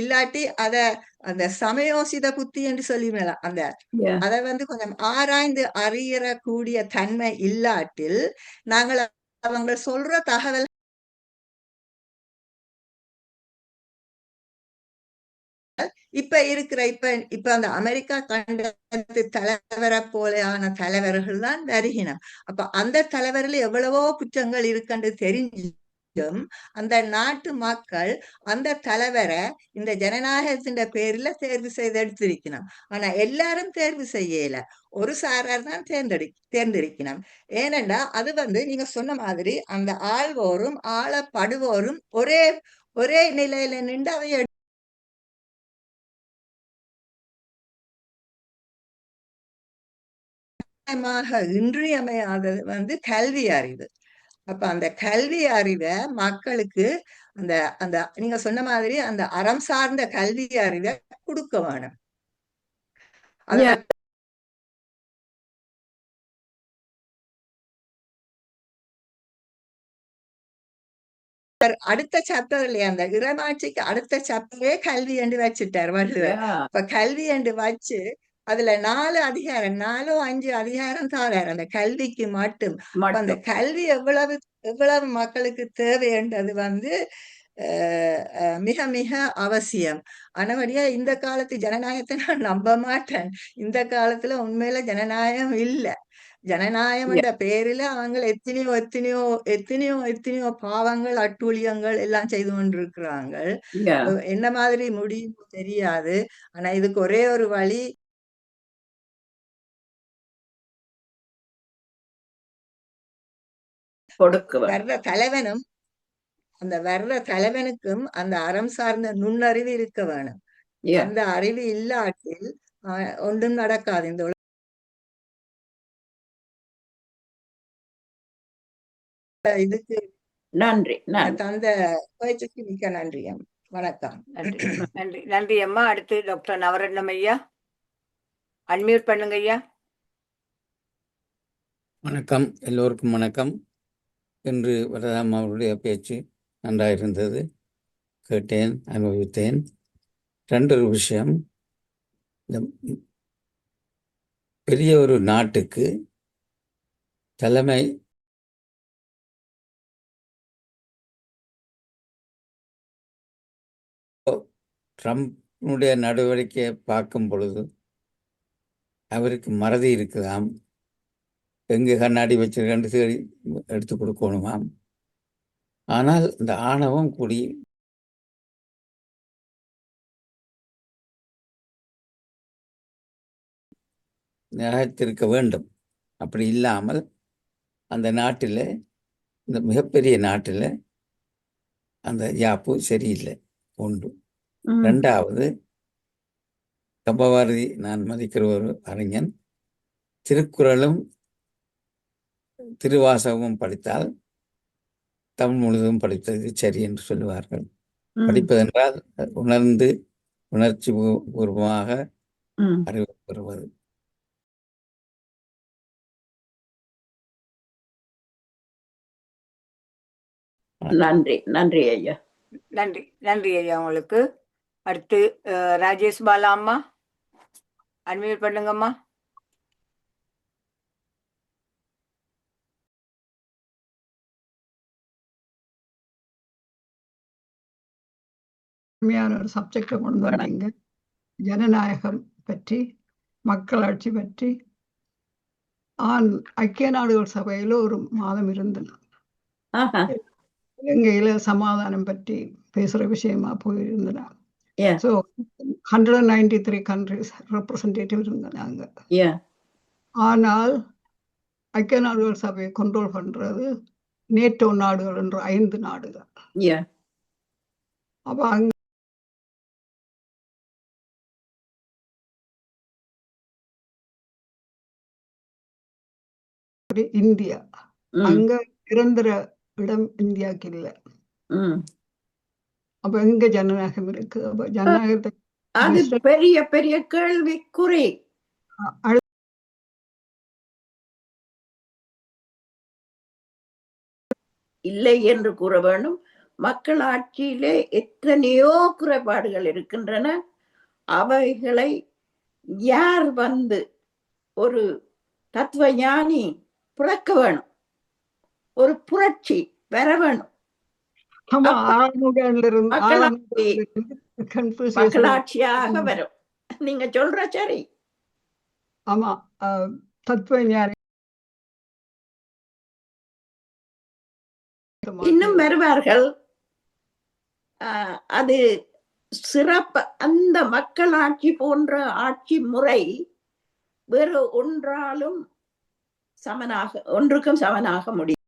Speaker 13: இல்லாட்டி அந்த சமயோசித புத்தி என்று சொல்லிவிடலாம். அதை கொஞ்சம் ஆராய்ந்து அறியற கூடிய தன்மை இல்லாட்டில் நாங்கள் அவங்க சொல்ற தகவல் இப்ப அந்த அமெரிக்கா கண்டத்து தலைவரை போலையான தலைவர்கள் தான் வருகினம். அப்ப அந்த தலைவரில் எவ்வளவோ குற்றங்கள் இருக்குன்னு தெரிஞ்சும் அந்த நாட்டு மக்கள் அந்த தலைவரை இந்த ஜனநாயகத்தின் பேர்ல தேர்வு செய்து எடுத்திருக்கணும். ஆனா எல்லாரும் தேர்வு செய்யல, ஒரு சாரார் தான் தேர்ந்தெடுக்கணும். ஏனென்றா அது நீங்க சொன்ன மாதிரி அந்த ஆள்வோரும் ஆளப்படுவோரும் ஒரே நிலையில நின்று அவை இன்றியமையாதது கல்வி அறிவு. அப்ப அந்த கல்வி அறிவை மக்களுக்கு அந்த நீங்க சொன்ன மாதிரி அந்த அறம் சார்ந்த கல்வி அறிவை கொடுக்க வேணும். அடுத்த சாப்டர் இல்லையா, அந்த இறைமாட்சிக்கு அடுத்த சாப்டரே கல்வி என்று வச்சுட்டார் வள்ளுவர். இப்ப கல்வி என்று வச்சு அதுல 4 அதிகாரம் 4 5 அதிகாரம் தாரார் அந்த கல்விக்கு மட்டும். அந்த கல்வி எவ்வளவு மக்களுக்கு தேவை என்றது மிக மிக அவசியம். ஆனபடியா இந்த காலத்து ஜனநாயகத்தை நான் நம்ப மாட்டேன். இந்த காலத்துல உண்மையில ஜனநாயகம் இல்ல. ஜனநாயகம் என்ற பேரில அவங்க எத்தனையோ பாவங்கள் அட்டூழியங்கள் எல்லாம் செய்து கொண்டிருக்கிறாங்க. என்ன மாதிரி முடியும் தெரியாது. ஆனா இதுக்கு ஒரே ஒரு வழி, வர்ற தலைவனுக்கும் அந்த அறம் சார்ந்த நுண்ணறிவு இருக்க வேணும். அந்த அறிவு இல்லாட்டில் ஒன்றும் நடக்காது. இந்த இதுக்கு
Speaker 3: நன்றி
Speaker 13: தந்த பயிற்சிக்கு மிக்க நன்றி. வணக்கம்.
Speaker 1: நன்றி அம்மா. அடுத்து டாக்டர் நவரத்னம் ஐயா, அன்மியூட் பண்ணுங்க ஐயா.
Speaker 14: வணக்கம், எல்லோருக்கும் வணக்கம். இன்று வரதாம் அவருடைய பேச்சு நன்றாயிருந்தது, கேட்டேன், அனுபவித்தேன். 2 விஷயம். இந்த பெரிய ஒரு நாட்டுக்கு தலைமை ட்ரம்ப்னுடைய நடவடிக்கையை பார்க்கும் பொழுது அவருக்கு மறதி இருக்குதாம், எங்கு கண்ணாடி வச்சிருக்கேன்னு தேடி எடுத்து கொடுக்கணுமாம். ஆனால் இந்த ஆணவம் கூடி நிலைத்திருக்க வேண்டும். அப்படி இல்லாமல் அந்த நாட்டில், இந்த மிகப்பெரிய நாட்டில் அந்த யாப்பு சரியில்லை. 1. 2வது, கம்பபாரதி நான் மதிக்கிற ஒரு அறிஞன், திருக்குறளும் திருவாசகமும் படித்தால் தமிழ் முழுவதும் படித்தது சரி என்று சொல்லுவார்கள். படிப்பதென்றால் உணர்ந்து உணர்ச்சி பூர்வமாக அறிவு பெறுவது.
Speaker 3: நன்றி நன்றி ஐயா.
Speaker 1: நன்றி நன்றி ஐயா உங்களுக்கு. அடுத்து ராஜேஷ் பாலா அம்மா அன்மியூட் பண்ணுங்கம்மா.
Speaker 15: ஒரு சப்ஜெக்டை கொண்டு வந்தீங்க. ஜனநாயகம் பற்றி, மக்களாட்சி பற்றி. ஐக்கிய நாடுகள் சபையில ஒரு மாதம் இருந்தேன். இலங்கையில சமாதானம் பற்றி பேசுற விஷயமா போயிருந்தேன். ஸோ 193 countries ரெப்ரசன்டேட்டிவ் இருந்தாங்க. ஆனால் ஐக்கிய நாடுகள் சபையை கண்ட்ரோல் பண்றது நேட்டோ நாடுகள் என்ற 5 நாடுகள். அப்ப அங்க இந்தியா அங்க நிரந்தர இடம் இந்தியாவுக்கு இல்ல. அப்ப எங்க ஜனநாயகம் இருக்கு? அப்ப ஜனநாயகத்தை
Speaker 3: அது பெரிய பெரிய கேள்விக்குறி. இல்லை என்று கூற வேண்டும். மக்களாட்சியிலே எத்தனையோ குறைபாடுகள் இருக்கின்றன. அவைகளை யார் வந்து ஒரு தத்துவ ஞானி பிறக்க வேணும், ஒரு புரட்சி பெற வேணும். மக்களாட்சியாக வரும். நீங்க சொல்ற சரி.
Speaker 15: ஆமா, தத்துவ ஞானி
Speaker 3: இன்னும் வருவார்கள். அது சிறப்பு. அந்த மக்களாட்சி போன்ற ஆட்சி முறை வேறு ஒன்றாலும் ஒன்றுக்கும் சமனாக முடியும்.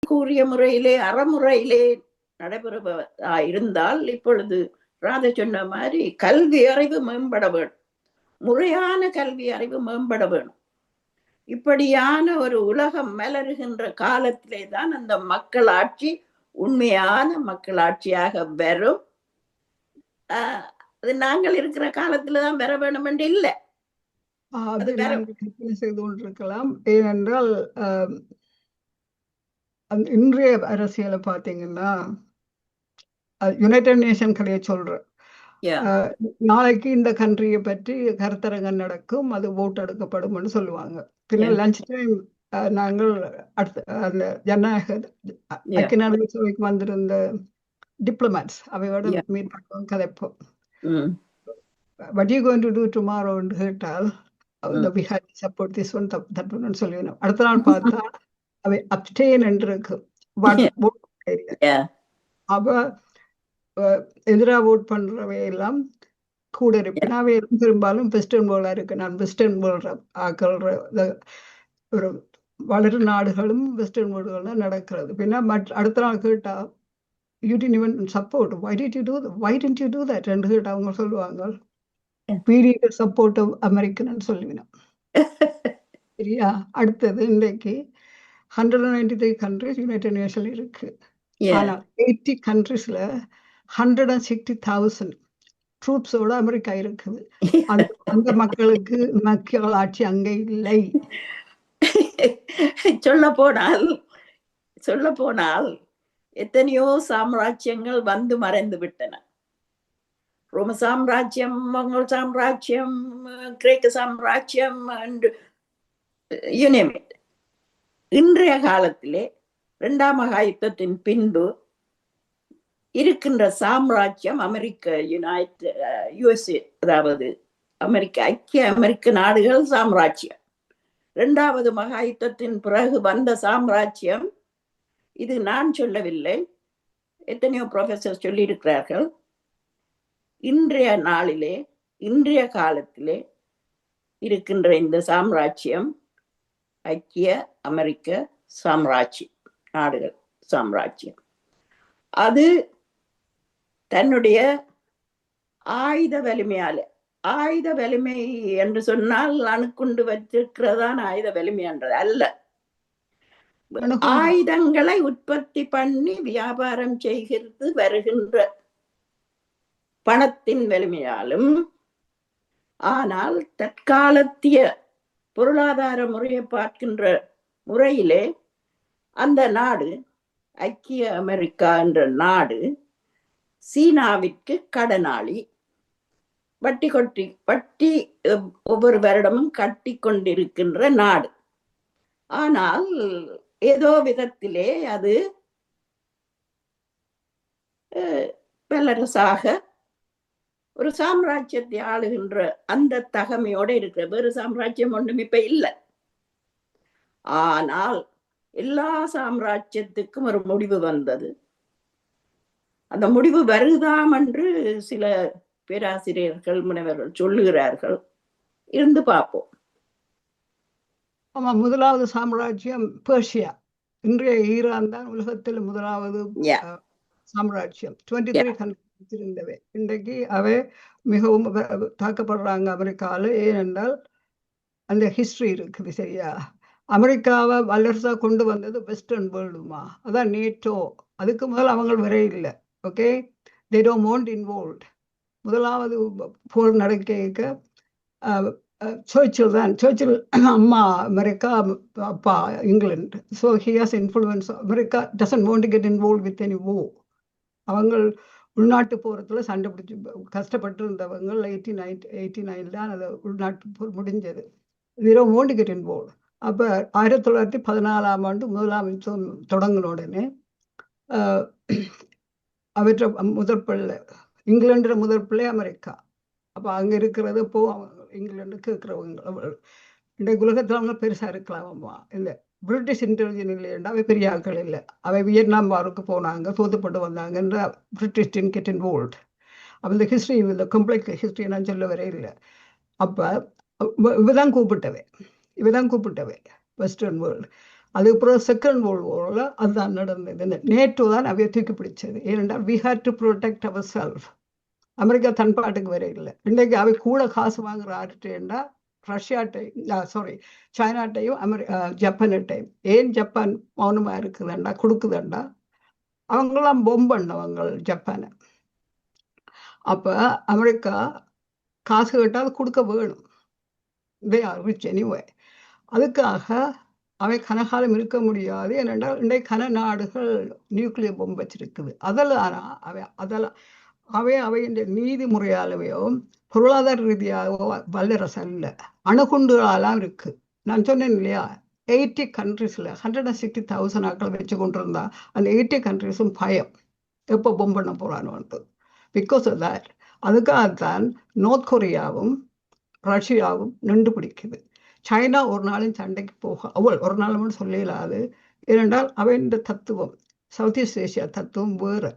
Speaker 3: கூறிய முறையிலே அறமுறையிலே நடைபெறுவதா இருந்தால், இப்பொழுது ராதா சொன்ன மாதிரி கல்வி அறிவு மேம்பட வேணும், முறையான கல்வி அறிவு மேம்பட வேணும். இப்படியான ஒரு உலகம் மலருகின்ற காலத்திலே தான் அந்த மக்களாட்சி உண்மையான மக்களாட்சியாக வரும். அது நாங்கள் இருக்கிற காலத்துலதான் வர வேணும் என்று இல்லை.
Speaker 15: செய்து கொண்டிருக்கலாம். ஏனென்றால் இன்றைய அரசியலை பார்த்தீங்கன்னா யுனைடெட் நேஷன் கலையை சொல்ற நாளைக்கு இந்த கண்ட்ரியை பற்றி கருத்தரங்கம் நடக்கும், அது ஓட்டு எடுக்கப்படும் சொல்லுவாங்க. பின்னர் லஞ்ச் டைம் நாங்கள் அந்த ஜனநாயக ஐக்கிய நாடுகள் சபைக்கு வந்திருந்த டிப்ளமேட்ஸ் அவையோட மீட் பண்ணுவோம், கதைப்போம். What are you going to do tomorrow என்று கேட்டால் we had to support this one, that one சொல்லிடணும். அடுத்த நாள் பார்த்தா அவை அப்டெயின் என்று இருக்கு. அப்ப எதிராக ஓட் பண்றவை எல்லாம் கூட இருப்பேன். அவை பெரும்பாலும் வெஸ்டர்ன் வேர்ல்டா இருக்கு. நான் வெஸ்டர்ன் வேர்ல்ட் ஆக்கள்ற ஒரு வளரும் நாடுகளும் வெஸ்டர்ன் வேர்ல்டுகள் தான் நடக்கிறது. பின்ன அடுத்த நாள் கேட்டா you didn't even support, why didn't you do that என்று கேட்டா அவங்க சொல்லுவாங்க we need to support American சொல்லுவேன். சரியா? அடுத்தது இன்றைக்கு 193 countries யுனைடெட் நேஷன்ல இருக்கு. ஆனா 80 countriesல 160,000 ட்ரூப்ஸோட அமெரிக்கா இருக்குது. அந்த மக்களுக்கு மக்களாட்சி அங்க இல்லை.
Speaker 3: சொல்ல போனால் எத்தனையோ சாம்ராஜ்யங்கள் வந்து மறைந்து விட்டன. ரோம சாம்ராஜ்யம், மங்கோல் சாம்ராஜ்யம், கிரேக்க சாம்ராஜ்யம், இன்றைய காலத்திலே 2ஆம் மகாயுத்தத்தின் பின்பு இருக்கின்ற சாம்ராஜ்யம் அமெரிக்க யுஎஸ்ஏ, அதாவது ஐக்கிய அமெரிக்க நாடுகள் சாம்ராஜ்யம். 2வது மகாயுத்தத்தின் பிறகு வந்த சாம்ராஜ்யம் இது நான் சொல்லவில்லை, எத்தனையோ ப்ரொஃபசர் சொல்லியிருக்கிறார்கள். இன்றைய நாளிலே, இன்றைய காலத்திலே இருக்கின்ற இந்த சாம்ராஜ்யம் ஐக்கிய அமெரிக்க சாம்ராஜ்யம், நாடுகள் சாம்ராஜ்யம். அது தன்னுடைய ஆயுத வலிமையால, ஆயுத வலிமை என்று சொன்னால் அணுக்குண்டு வச்சிருக்கிறதான் ஆயுத வலிமை என்றது அல்ல. ஆயுதங்களை உற்பத்தி பண்ணி வியாபாரம் செய்கிறது வருகின்ற பணத்தின் வலிமையாலும், ஆனால் தற்காலத்திய பொருளாதார முறையை பார்க்கின்ற முறையிலே அந்த நாடு, ஐக்கிய அமெரிக்கா என்ற நாடு, சீனாவிற்கு கடனாளி, வட்டி ஒவ்வொரு வருடமும் கட்டி கொண்டிருக்கின்ற நாடு. ஆனால் ஏதோ விதத்திலே அது வல்லரசாக ஒரு சாம்ராஜ்யத்தை ஆளுகின்ற அந்த தகமையோட இருக்கிற வேறு சாம்ராஜ்யம் ஒன்றும் இப்ப இல்லை. ஆனால் எல்லா சாம்ராஜ்யத்துக்கும் ஒரு முடிவு வந்தது. அந்த முடிவு வருதாம் என்று சில பேராசிரியர்கள் முனைவர்கள் சொல்லுகிறார்கள். இருந்து பார்ப்போம்.
Speaker 15: ஆமா, முதலாவது சாம்ராஜ்யம் பெர்ஷியா, இன்றைய ஈரான் தான் உலகத்தில் முதலாவது சாம்ராஜ்யம். 23 கண்ட்ரிஸ் இருந்தவை. இன்றைக்கு அவை மிகவும் தாக்கப்படுறாங்க அமெரிக்காவில். ஏனென்றால் அந்த ஹிஸ்டரி இருக்குது. சரியா, அமெரிக்காவை வல்லரசா கொண்டு வந்தது வெஸ்டர்ன் வேர்ல்டுமா, அதான் நேட்டோ. அதுக்கு முதல் அவங்க வர இல்லை. Okay, they don't want involved. முதலாவது போர் நடக்க சர்ச்சில் தான். சர்ச்சில் அம்மா அமெரிக்கா, அப்பா England. So he has influence. America doesn't want to get involve with any war. அவங்க உள்நாட்டு போரத்தில் சண்டை பிடிச்சி கஷ்டப்பட்டு இருந்தவங்க 1889 தான் அது உள்நாட்டு போர் முடிஞ்சது. they don't want to get involved. அப்போ 1914ஆம் ஆண்டு முதலாம் யுத்தம் தொடங்கின உடனே அவற்றை முதற் பிள்ளை இங்கிலாண்டு முதற் பிள்ளை அமெரிக்கா. அப்போ அங்கே இருக்கிறது இப்போ இங்கிலாண்டுக்கு இருக்கிறவங்க இன்றைக்கு உலகத்தில் அவங்க பெருசாக இருக்கலாமா இல்லை. பிரிட்டிஷ் இன்டெலிஜென்ஸ் இல்லைன்னா அவை பெரிய ஆட்கள் இல்லை. அவை வியட்நாம் வாருக்கு போனாங்க, தோத்துப்பட்டு வந்தாங்கன்ற பிரிட்டிஷ் டென் கெட் இன்வால்வ்ட். அப்போ இந்த ஹிஸ்ட்ரி, இந்த கம்ப்ளீட் ஹிஸ்ட்ரி நான் சொல்ல வரே இல்லை. அப்போ இவதான் கூப்பிட்டவை வெஸ்டர்ன் வேர்ல்டு. அதுக்கப்புறம் செகண்ட் வேர்ல்டு வாரில் அதுதான் நடந்தது. நேட்டோ தான் அவையை தூக்கி பிடிச்சது. ஏனென்றால் we had to protect ourselves. America தன்பாட்டுக்கு வர இல்லை. இன்றைக்கு அவை கூட காசு வாங்குற ஆர்டேண்டா சைனாட்டையும் ஜப்பான்டையும். ஏன் ஜப்பான் மௌனமாக இருக்குதுண்டா, கொடுக்குதுண்டா, அவங்களாம் பொம்பண்ணவங்க ஜப்பானை. அப்போ அமெரிக்கா காசு கேட்டால் கொடுக்க வேணும். they are rich anyway. அதுக்காக அவை கனகாலம் இருக்க முடியாது. ஏனென்றால் இன்றைக்கு கன நாடுகள் நியூக்ளியர் பொம்பு வச்சிருக்குது. அவையின் நீதி முறையாலவையோ பொருளாதார ரீதியாகவோ வல்லரசு அல்ல, அணுகுண்டுகளாலாம் இருக்கு. நான் சொன்னேன் இல்லையா, 80 கண்ட்ரிஸில் 160,000 ஆட்களை வச்சு கொண்டிருந்தா அந்த 80 கண்ட்ரிஸும் பயம் எப்போ பொம்பு பண்ண போகிறான்னு. பிகாஸ் ஆஃப் தட் அதுக்காகத்தான் நார்த் கொரியாவும் ரஷ்யாவும் நின்று பிடிக்குது. சைனா ஒரு நாளும் சண்டைக்கு அவள் ஒரு நாள் மட்டும் சொல்லலாது. ஏனென்றால் அவன் தத்துவம், சவுத் ஈஸ்ட் ஏஷியா தத்துவம் வேறு.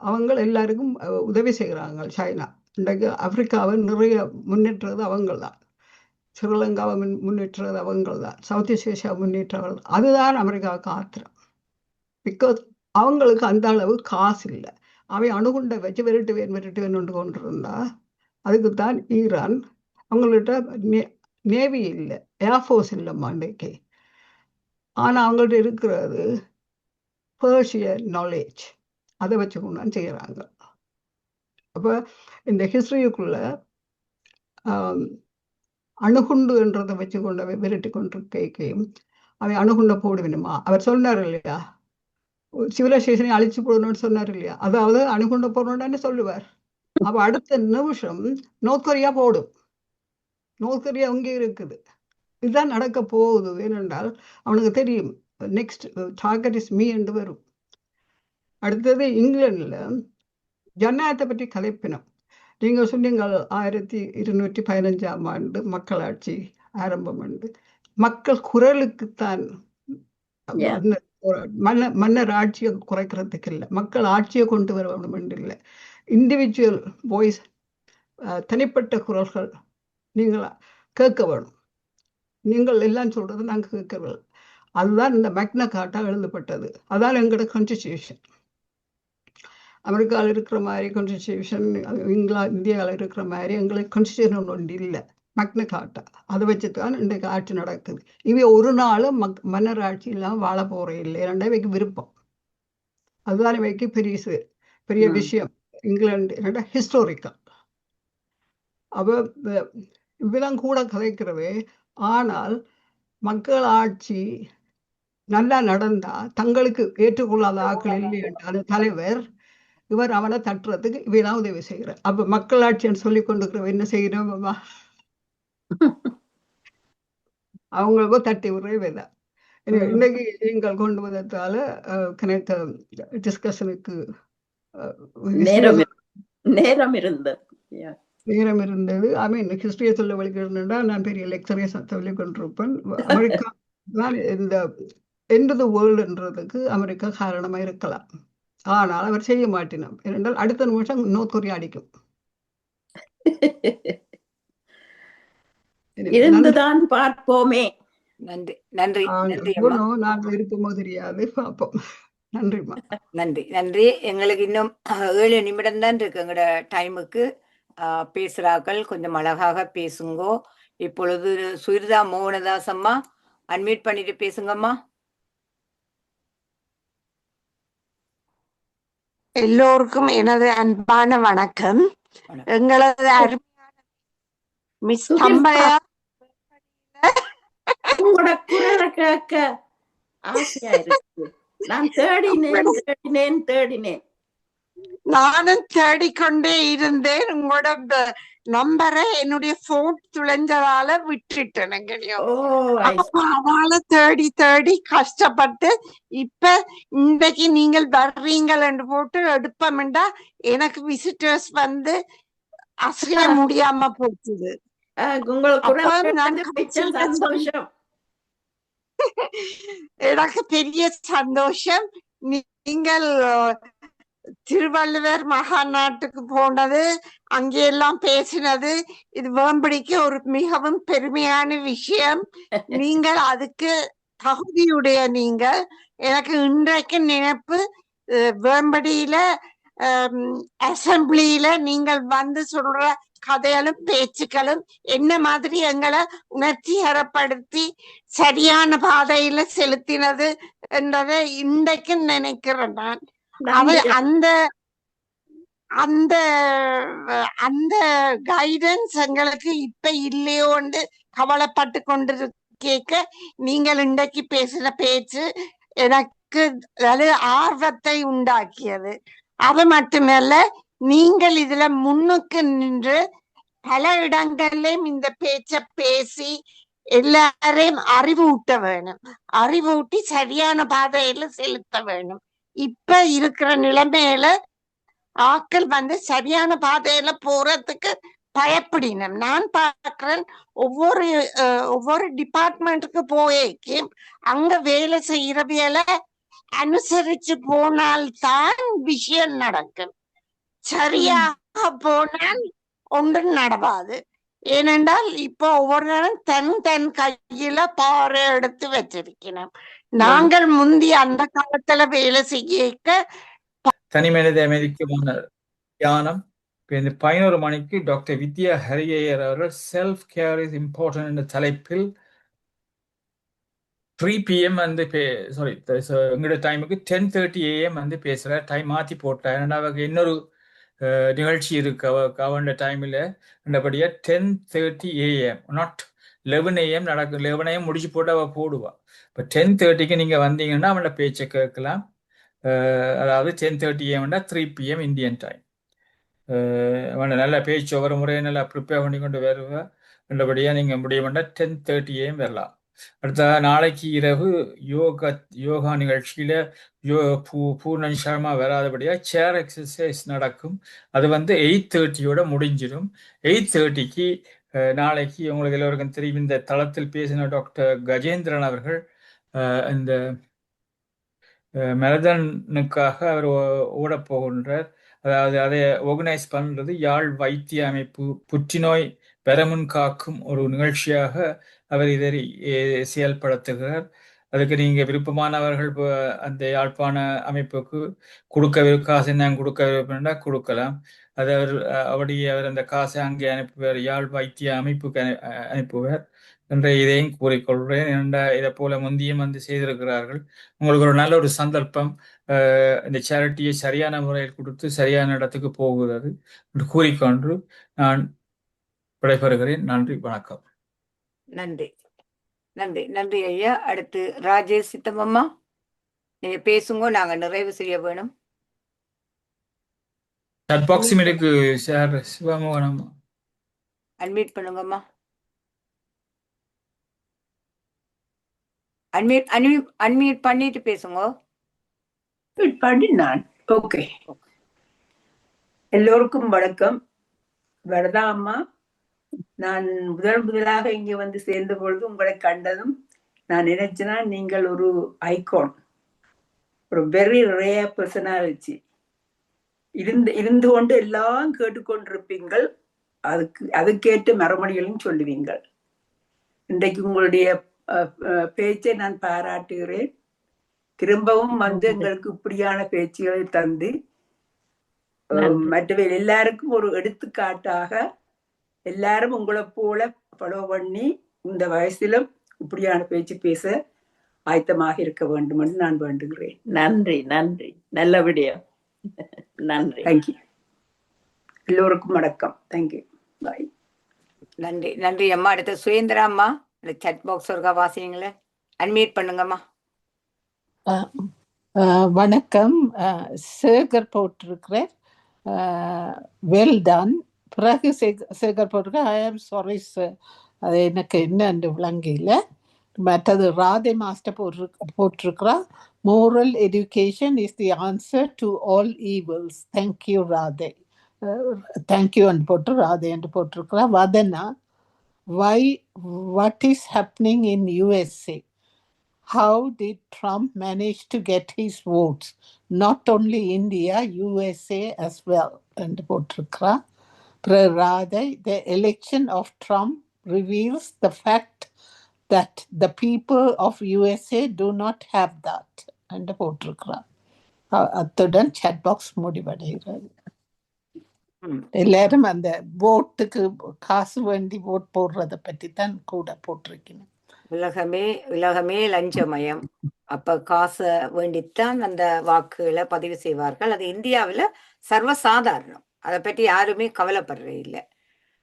Speaker 15: அவங்க எல்லாருக்கும் உதவி செய்கிறாங்க. சைனா இன்றைக்கு ஆப்பிரிக்காவை நிறைய முன்னேற்றது அவங்கள் தான், ஸ்ரீலங்காவை முன்னேற்றது அவங்கள் தான், சவுத் ஈஸ்ட் ஏஷியா முன்னேற்றவர்கள். அதுதான் அமெரிக்காவுக்கு ஆத்திரம். பிகாஸ் அவங்களுக்கு அந்த அளவு காசு இல்லை. அவை அணுகுண்டை வச்சு விரட்டுவேன் கொண்டிருந்தா. அதுக்குத்தான் ஈரான் அவங்கள்ட்ட நேவி இல்லை, ஏர்ஃபோர்ஸ் இல்லைம்மா இன்றைக்கு. ஆனால் அவங்கள்ட்ட இருக்கிறது பெர்ஷியன் நாலேஜ், அதை வச்சு கொண்டு செய்கிறாங்க. அப்போ இந்த ஹிஸ்டரிக்குள்ள அணுகுண்டுன்றதை வச்சு கொண்டு விரட்டி கொண்டிருக்கையும் அவன் அணுகுண்டை போடுவேணுமா. அவர் சொன்னார் இல்லையா, சிவிலைசேஷனை அழிச்சு போடணும்னு சொன்னார் இல்லையா. அதாவது அணுகுண்டை போடணுன்னு சொல்லுவார். அப்போ அடுத்த நிமிஷம் நார்த் கொரியா போடும். நார்த் கொரியா அங்கே இருக்குது. இதுதான் நடக்க போகுது. ஏனென்றால் அவனுக்கு தெரியும் நெக்ஸ்ட் டார்கெட் இஸ் மீ என்று வரும். அடுத்தது இங்கிலாண்டில் ஜனநாயகத்தை பற்றி கலைப்பினம். நீங்கள் சொன்னீங்கள் 1215ஆம் ஆண்டு மக்களாட்சி ஆரம்பம் ஆண்டு. மக்கள் குரலுக்குத்தான் மன்னர் ஆட்சியை குறைக்கிறதுக்கு இல்லை, மக்கள் ஆட்சியை கொண்டு வர வேண்டும் இல்லை. இண்டிவிஜுவல் வாய்ஸ், தனிப்பட்ட குரல்கள் நீங்கள் கேட்க வேணும். நீங்கள் எல்லாம் சொல்றது நாங்கள் கேட்கவில்லை. அதுதான் இந்த மேக்னா கார்ட்டா எழுதப்பட்டது. அதான் எங்களோட கான்ஸ்டிடியூஷன். அமெரிக்காவில் இருக்கிற மாதிரி கான்ஸ்டிடியூஷன், இந்தியாவில் இருக்கிற மாதிரி எங்களுக்கு கான்ஸ்டிடியூஷன் ஒன்று இல்லை, மக்ன காட்டா. அதை வச்சு தான் இன்றைக்கு ஆட்சி நடக்குது. இவை ஒரு நாளும் மன்னர் ஆட்சி இல்லாமல் வாழ போகிற இல்லை. இரண்டா இவைக்கு விருப்பம். அதுதான் இவைக்கு பெரிய விஷயம். இங்கிலாந்து என்னடா ஹிஸ்டோரிக்கல். அவ இவெல்லாம் கூட கதைக்கிறவே. ஆனால் மக்கள் ஆட்சி நல்லா நடந்தா தங்களுக்கு ஏற்றுக்கொள்ளாத ஆக்கள் இல்லை என்றால் தலைவர் இவர் அவனை தட்டுறதுக்கு இவையெல்லாம் உதவி செய்கிறார். அப்ப மக்களாட்சின்னு சொல்லி கொண்டிருக்கிறவ என்ன செய்யணும்? அவங்களுக்கும் தட்டி விடுறவேதான். இன்னைக்கு நீங்கள் கொண்டு வந்ததால கனெக்ட் டிஸ்கஷனுக்கு
Speaker 3: நேரம் இருந்தது.
Speaker 15: ஐ மீன் ஹிஸ்டரியை சொல்ல வலிக்கிறேன்டா நான் பெரிய லெக்சரே சொல்லிக் கொண்டிருப்பேன். அமெரிக்கா தான் இந்த எண்ட் ஆஃப் தி வேர்ல்டுன்றதுக்கு அமெரிக்கா காரணமா இருக்கலாம். ஆனால் அவர் செய்ய மாட்டினோம். ஏனென்றால் அடுத்த நிமிஷம் நோர்த் கொரியா அடிக்கும்.
Speaker 3: இருந்துதான் பார்ப்போமே.
Speaker 1: நன்றி நன்றி நன்றி.
Speaker 15: நாங்கள் இருப்போமோ தெரியாது, பார்ப்போம். நன்றிம்மா.
Speaker 1: நன்றி நன்றி. எங்களுக்கு இன்னும் 7 நிமிடம் தான் இருக்கு எங்களோட டைமுக்கு. பேசுறாக்கள் கொஞ்சம் அழகாக பேசுங்கோ. இப்பொழுது சுயிர்தா மோகனதாஸ் அம்மா அன்மியூட் பண்ணிட்டு பேசுங்கம்மா.
Speaker 16: எல்லோருக்கும் எனது அன்பான வணக்கம். எங்களது அருமையான மிஸ் தம்பையா
Speaker 3: உங்களோட குரலை கேட்க ஆசையா இருக்கு. நான் தேடினேன்.
Speaker 16: நானும் தேடிக்கொண்டே இருந்தேன். உங்களோட நம்பரை என்னுடைய போன் துளைஞ்சதால விட்டுட்டேன். அவளை தேடி தேடி கஷ்டப்பட்டு இப்ப இன்றைக்கு நீங்கள் வர்றீங்கள் என்று போட்டு எடுப்பமெண்டா எனக்கு விசிட்டர்ஸ் வந்து அசைய முடியாம போச்சுது. எனக்கு பெரிய சந்தோஷம். நீங்கள் திருவள்ளுவர் மகாநாட்டுக்கு போனது, அங்கெல்லாம் பேசினது, இது வேம்படிக்கு ஒரு மிகவும் பெருமையான விஷயம். நீங்கள் அதுக்கு தகுதியுடைய நீங்கள். எனக்கு இன்றைக்கு நினைப்பு வேம்படியில அசம்பிளியில நீங்கள் வந்து சொல்ற கதைகளும் பேச்சுக்களும் என்ன மாதிரி எங்களை உணர்ச்சிகரப்படுத்தி சரியான பாதையில செலுத்தினது என்றதை இன்றைக்கு நினைக்கிறேன் நான். அந்த அந்த அந்த கைடன்ஸ் எங்களுக்கு இப்ப இல்லையோன்னு கவலைப்பட்டு கொண்டு கேட்க நீங்கள் இன்றைக்கு பேசின பேச்சு எனக்கு ஆர்வத்தை உண்டாக்கியது. அது மட்டுமல்ல, நீங்கள் இதுல முன்னுக்கு நின்று பல இடங்கள்லயும் இந்த பேச்ச பேசி எல்லாரையும் அறிவூட்ட வேணும். அறிவூட்டி சரியான பாதையில செலுத்த வேணும். இப்ப இருக்கிற நிலைமையில ஆக்கள் வந்து சரியான பாதையில போறதுக்கு பயப்படினும். நான் பார்க்கிறேன், ஒவ்வொரு டிபார்ட்மெண்ட்டுக்கு போயேக்கும் அங்க வேலை செய்யறவியல அனுசரிச்சு போனால்தான் விஷயம் நடக்கும். சரியாக போனால் ஒன்றும் நடவாது. ஏனென்றால் இப்போ ஒவ்வொரு நேரம் தன் கையில பாறை எடுத்து வச்சிருக்கணும். நாங்கள் முந்தி அந்த காலத்துல வேலை செய்ய
Speaker 17: தனி மனித அமைதிக்குமான தியானம் 11 மணிக்கு டாக்டர் வித்யா ஹரியர் அவர்கள் செல்ஃப் கேர் இஸ் இம்பார்ட்டன்ட் என்ற தலைப்பில் 3 PM வந்து எங்களோட டைமுக்கு 10:30 AM வந்து பேசுற டைம் மாத்தி போட்டேன். ஏன்னா இன்னொரு நிகழ்ச்சி இருக்கு அவன் டைமில் என்றபடியா 10:30 AM நாட் 11 AM நடக்கும். 11 AM முடிச்சு போட்டு அவள் போடுவா. இப்போ 10:30க்கு நீங்க வந்தீங்கன்னா அவனோட பேச்சை கேட்கலாம். அதாவது 10:30 AM 3 PM இந்தியன் டைம். அவனை நல்லா பேச்சு ஒவ்வொரு முறையும் நல்லா ப்ரிப்பேர் பண்ணி கொண்டு வருவேன். என்றபடியா நீங்க முடியும்னா 10:30 AM வரலாம். அடுத்த நாளைக்கு இரவு யோகா நிகழ்ச்சியில பூர்ணன் சர்மா வராதபடியா சேர் எக்ஸசைஸ் நடக்கும். அது வந்து 8:30யோட முடிஞ்சிடும். 8:30க்கு நாளைக்கு உங்களுக்கு எல்லோருக்கும் தெரியும், இந்த தளத்தில் பேசின டாக்டர் கஜேந்திரன் அவர்கள் இந்த மெரதனுக்காக அவர் ஓடப் போகின்றார். அதாவது அதை ஆர்கனைஸ் பண்றது யாழ் வைத்திய அமைப்பு புற்றுநோய் பெறமுன் காக்கும் ஒரு நிகழ்ச்சியாக அவர் இதை செயல்படுத்துகிறார். அதுக்கு நீங்க விருப்பமானவர்கள் அந்த யாழ்ப்பாண அமைப்புக்கு காசை நான் கொடுக்க விருப்பம்னா கொடுக்கலாம். அது அவர் அந்த காசை அங்கே அனுப்புவார், யாழ் வைத்திய அமைப்புக்கு அனுப்புவார் என்ற இதையும் கூறிக்கொள்கிறேன். இதை போல முந்தியும் செய்திருக்கிறார்கள். உங்களுக்கு ஒரு நல்ல ஒரு சந்தர்ப்பம் இந்த சேரிட்டியை சரியான முறையில் கொடுத்து சரியான இடத்துக்கு போகிறது என்று கூறிக்கொண்டு நான் விடைபெறுகிறேன். நன்றி, வணக்கம்.
Speaker 1: நன்றி நன்றி நன்றி ஐயா. அடுத்து ராஜேஷ் சித்தமம்மா, நீங்க பேசுங்க, நாங்க நிறைவு செய்ய வேணும்.
Speaker 17: சாட் பாக்ஸும் இருக்கு சார். சிவமோகனம்
Speaker 1: அன்மியூட் பண்ணுங்கம்மா. அன்மியூட் பண்ணிட்டு பேசுங்க.
Speaker 3: பண்ணினான். ஓகே, எல்லோருக்கும் வணக்கம். வரதா அம்மா, நான் முதலாக இங்க வந்து சேர்ந்த பொழுது உங்களை கண்டதும் நான் நினைச்சேன்னா நீங்கள் ஒரு ஐகான், ஒரு வெரி ரேர் பர்சனாலிட்டி. இருந்து கொண்டு எல்லாம் கேட்டுக்கொண்டிருப்பீங்கள், அதுக்கேற்ற மறுமொழிகளும் சொல்லுவீங்கள். இன்றைக்கு உங்களுடைய பேச்சை நான் பாராட்டுகிறேன். திரும்பவும் வந்து எங்களுக்கு இப்படியான பேச்சுகளை தந்து மற்றவை எல்லாருக்கும் ஒரு எடுத்துக்காட்டாக எல்லாரும் உங்களை போல ஃபாலோ பண்ணி இந்த வயசிலும் இப்படியான பேச்சு பேச ஆயத்தமாக இருக்க வேண்டும் என்று நான் வேண்டுகிறேன். நன்றி நன்றி, நல்லபடியா. நன்றி, தேங்க்யூ. எல்லோருக்கும் வணக்கம். தேங்க்யூ, பாய்.
Speaker 1: நன்றி நன்றி அம்மா. அடுத்த சுயேந்திரா அம்மா, இந்த சட் பாக்ஸ் ஒருக்கா வாசிங்களே, அன்மியூட் பண்ணுங்கம்மா.
Speaker 10: வணக்கம். சேகர் போட்டிருக்கிறேன். Well done. பிறகு சேகர் போட்டிருக்கேன். ஐ ஆம் சாரி சார், அது எனக்கு என்ன விளங்கல. மற்றது ராதே மாஸ்டர் போட்டிருக்கிறா, moral education is the answer to all evils. Thank you Radhe. Thank you என்று போட்டு ராதே என்று போட்டிருக்கிறா. Vathana, what is happening in USA? How did Trump manage to get his votes? Not only India, USA as well. And rather, the election of Trump reveals the fact that the people of USA do not have that. And அத்துடன் chat box முடிவடைகிறது. எல்லாரும் அந்த ஓட்டுக்கு காசு வேண்டி vote போடுறத பற்றி தான் கூட போட்டிருக்கணும்.
Speaker 1: உலகமே லஞ்சமயம். அப்ப காசை வேண்டித்தான் அந்த வாக்குகளை பதிவு செய்வார்கள். அது இந்தியாவில் சர்வசாதாரணம். அதை பற்றி யாருமே கவலைப்படுற இல்லை.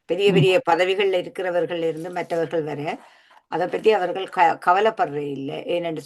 Speaker 1: பெரிய பெரிய பதவிகள்ல இருக்கிறவர்கள் இருந்து மற்றவர்கள் வர அதை பற்றி அவர்கள் கவலைப்படுற இல்லை. ஏனென்று